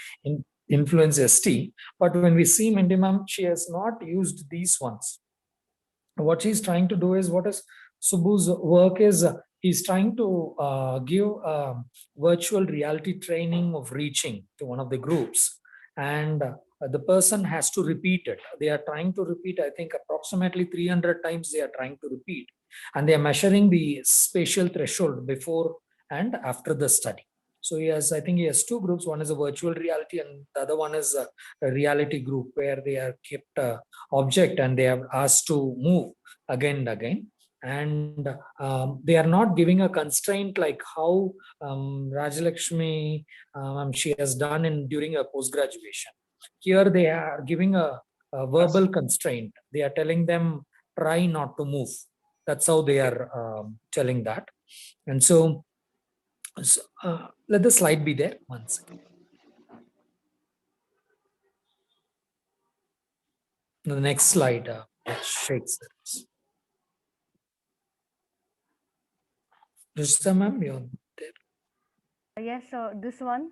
influence ST. But when we see Mindy ma'am, she has not used these ones. What she's trying to do is, what is Subbu's work is, he's trying to give virtual reality training of reaching to one of the groups. And the person has to repeat it. They are trying to repeat, I think approximately 300 times they are trying to repeat. And they are measuring the spatial threshold before and after the study. So I think he has two groups. One is a virtual reality and the other one is a reality group where they are kept object and they are asked to move again and again. And they are not giving a constraint like how Rajalakshmi, she has done during a post-graduation. Here they are giving a verbal constraint. They are telling them, try not to move. That's how they are telling that. And so let the slide be there. One second. The next slide, Sheik. Rishta ma'am, you're there. Yes, this one.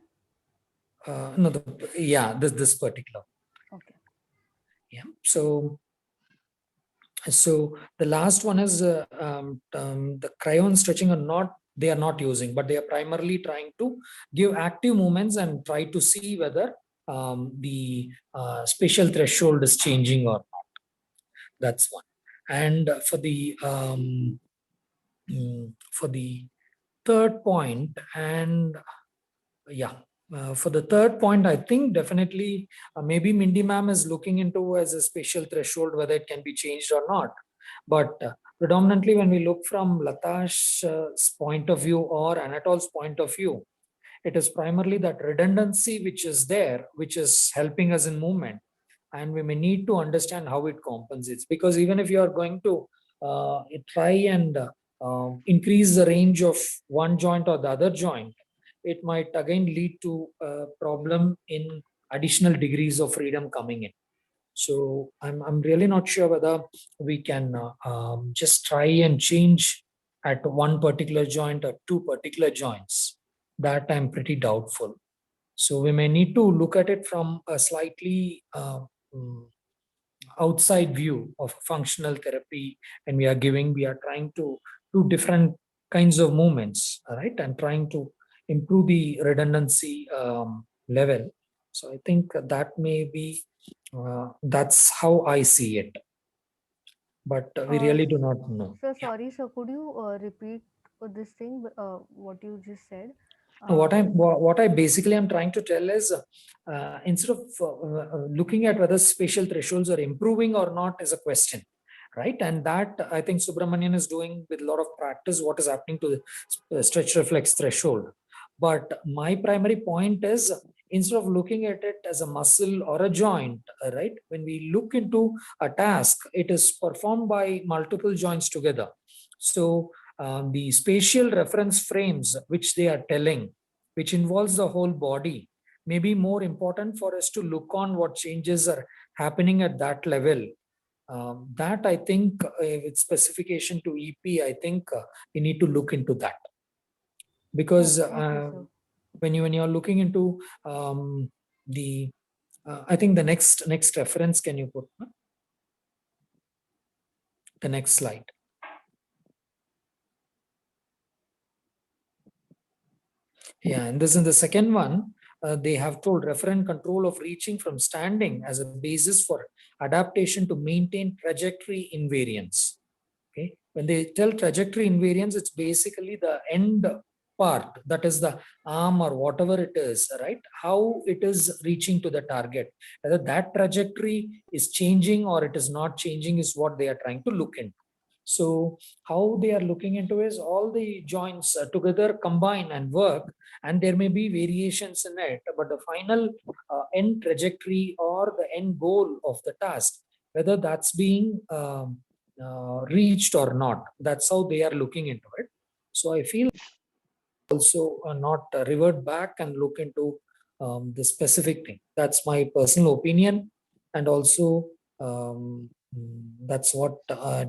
No, this particular. Okay. Yeah. So the last one is the crayon stretching they are not using, but they are primarily trying to give active movements and try to see whether the spatial threshold is changing or not. That's one. And for the third point, and for the third point, I think definitely maybe Mindy ma'am is looking into as a spatial threshold, whether it can be changed or not. But predominantly when we look from Latash's point of view or Anatol's point of view, it is primarily that redundancy which is there, which is helping us in movement. And we may need to understand how it compensates, because even if you are going to try and increase the range of one joint or the other joint, it might again lead to a problem in additional degrees of freedom coming in. So I'm really not sure whether we can just try and change at one particular joint or two particular joints. That I'm pretty doubtful. So we may need to look at it from a slightly outside view of functional therapy. And we are trying to do different kinds of movements, right? And trying to improve the redundancy level. So I think that may be, that's how I see it. But we really do not know. So sorry, so could you repeat this thing, what you just said? What I basically am trying to tell is instead of looking at whether spatial thresholds are improving or not is a question, right? And that I think Subramanian is doing with a lot of practice what is happening to the stretch reflex threshold. But my primary point is, instead of looking at it as a muscle or a joint, right? When we look into a task, it is performed by multiple joints together. So the spatial reference frames, which they are telling, which involves the whole body, may be more important for us to look on what changes are happening at that level That I think with specification to EP, I think we need to look into that, because when you're looking into the I think the next reference, can you put the next slide? Yeah, and this is the second one. They have told referent control of reaching from standing as a basis for adaptation to maintain trajectory invariance. Okay, when they tell trajectory invariance, it's basically the end part, that is the arm or whatever it is, right? How it is reaching to the target, whether that trajectory is changing or it is not changing, is what they are trying to look into. So how they are looking into is all the joints together combine and work, and there may be variations in it, but the final end trajectory or the end goal of the task, whether that's being reached or not, that's how they are looking into it. So I feel also not revert back and look into the specific thing. That's my personal opinion. And also that's what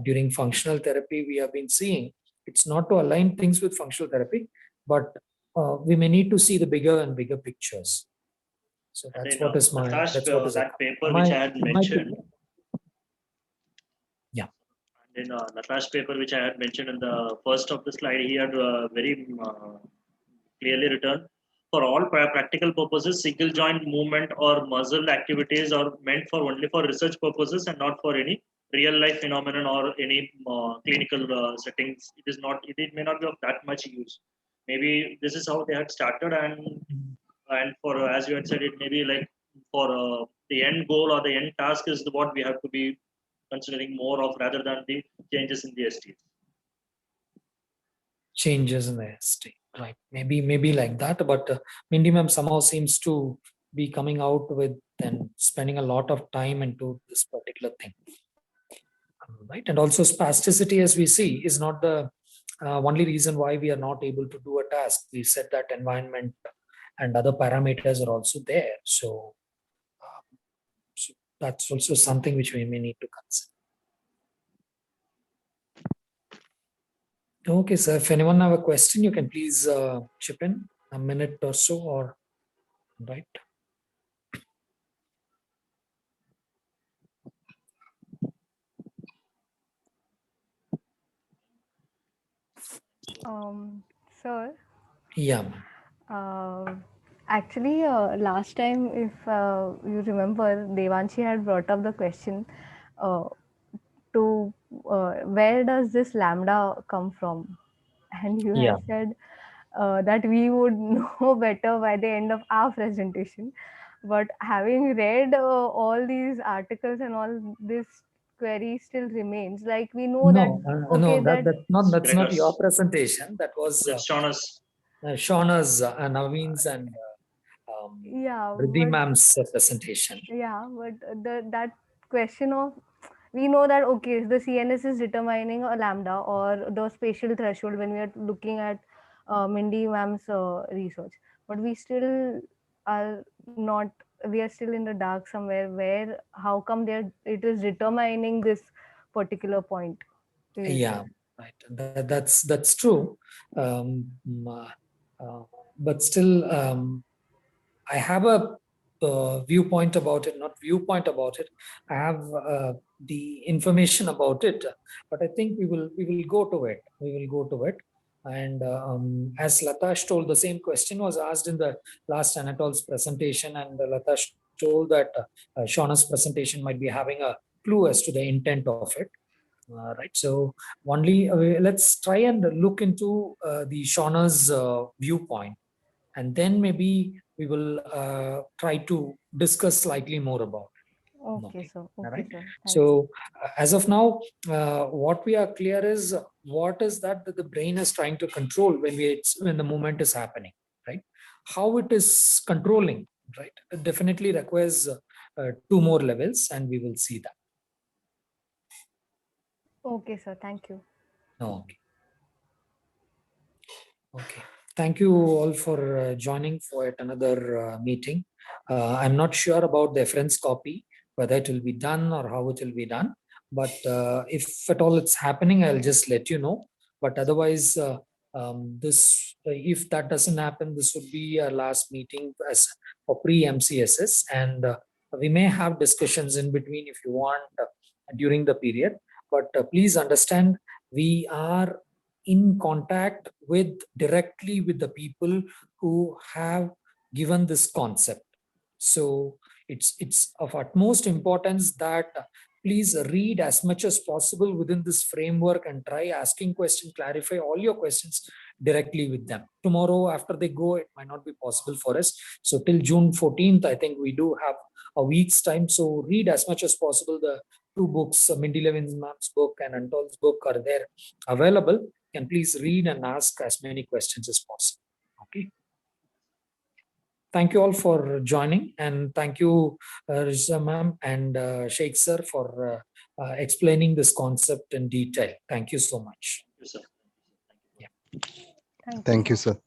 during functional therapy we have been seeing. It's not to align things with functional therapy, but we may need to see the bigger and bigger pictures. So that's what is my, that's what is that paper which I had mentioned. Yeah. In Natash paper, which I had mentioned in the first of the slide, he had very clearly written, for all practical purposes, single joint movement or muscle activities are meant for only for research purposes and not for any real life phenomenon or any clinical settings. It is not. It may not be of that much use. Maybe this is how they had started, and for as you had said, it may be like for the end goal or the end task is what we have to be considering more of, rather than the changes in the ST. Changes in the ST, right? Maybe like that, but Mindy ma'am somehow seems to be coming out with and spending a lot of time into this particular thing, right? And also spasticity, as we see, is not the only reason why we are not able to do a task. We said that environment and other parameters are also there. So that's also something which we may need to consider. Okay, sir. If anyone have a question, you can please chip in a minute or so, or right. Sir. Yeah. Actually, last time, if you remember, Devanshi had brought up the question to where does this lambda come from? And you had said that we would know better by the end of our presentation. But having read all these articles and all, this query still remains. Like we know that's not your presentation. That was Shauna's, Naveen's and Riddhi ma'am's presentation. Yeah, but that question of, we know that okay, the CNS is determining a lambda or the spatial threshold when we are looking at Mindy ma'am's research, but we still are not. We are still in the dark somewhere. Where, how come it is determining this particular point? Yeah, right. That's true. But still, I have a viewpoint about it. Not viewpoint about it. I have the information about it. But I think we will go to it. We will go to it. And as Latash told, the same question was asked in the last Anatol's presentation, and Latash told that Shauna's presentation might be having a clue as to the intent of it. Right. So only let's try and look into the Shauna's viewpoint, and then maybe we will try to discuss slightly more about it. Okay, sir. Okay, right. Sir. So as of now, what we are clear is what is that the brain is trying to control when the movement is happening, right? How it is controlling, right? It definitely requires 2 more levels, and we will see that. Okay, sir. Thank you. Okay. Okay. Thank you all for joining for yet another meeting. I'm not sure about the reference copy, whether it will be done or how it will be done. But if at all it's happening, I'll just let you know. But otherwise, if that doesn't happen, this would be our last meeting as for pre-MCSS, and we may have discussions in between if you want during the period. But please understand, we are in contact directly with the people who have given this concept. So it's of utmost importance that please read as much as possible within this framework and try asking questions, clarify all your questions directly with them. Tomorrow after they go, it might not be possible for us. So till June 14th, I think we do have a week's time. So read as much as possible. The two books, Mindy Levinson's book and Antole's book, are there available. And please read and ask as many questions as possible. Okay. Thank you all for joining, and thank you, Rizza ma'am and Sheik sir, for explaining this concept in detail. Thank you so much. Yes, sir. Thank you. Thank you, sir.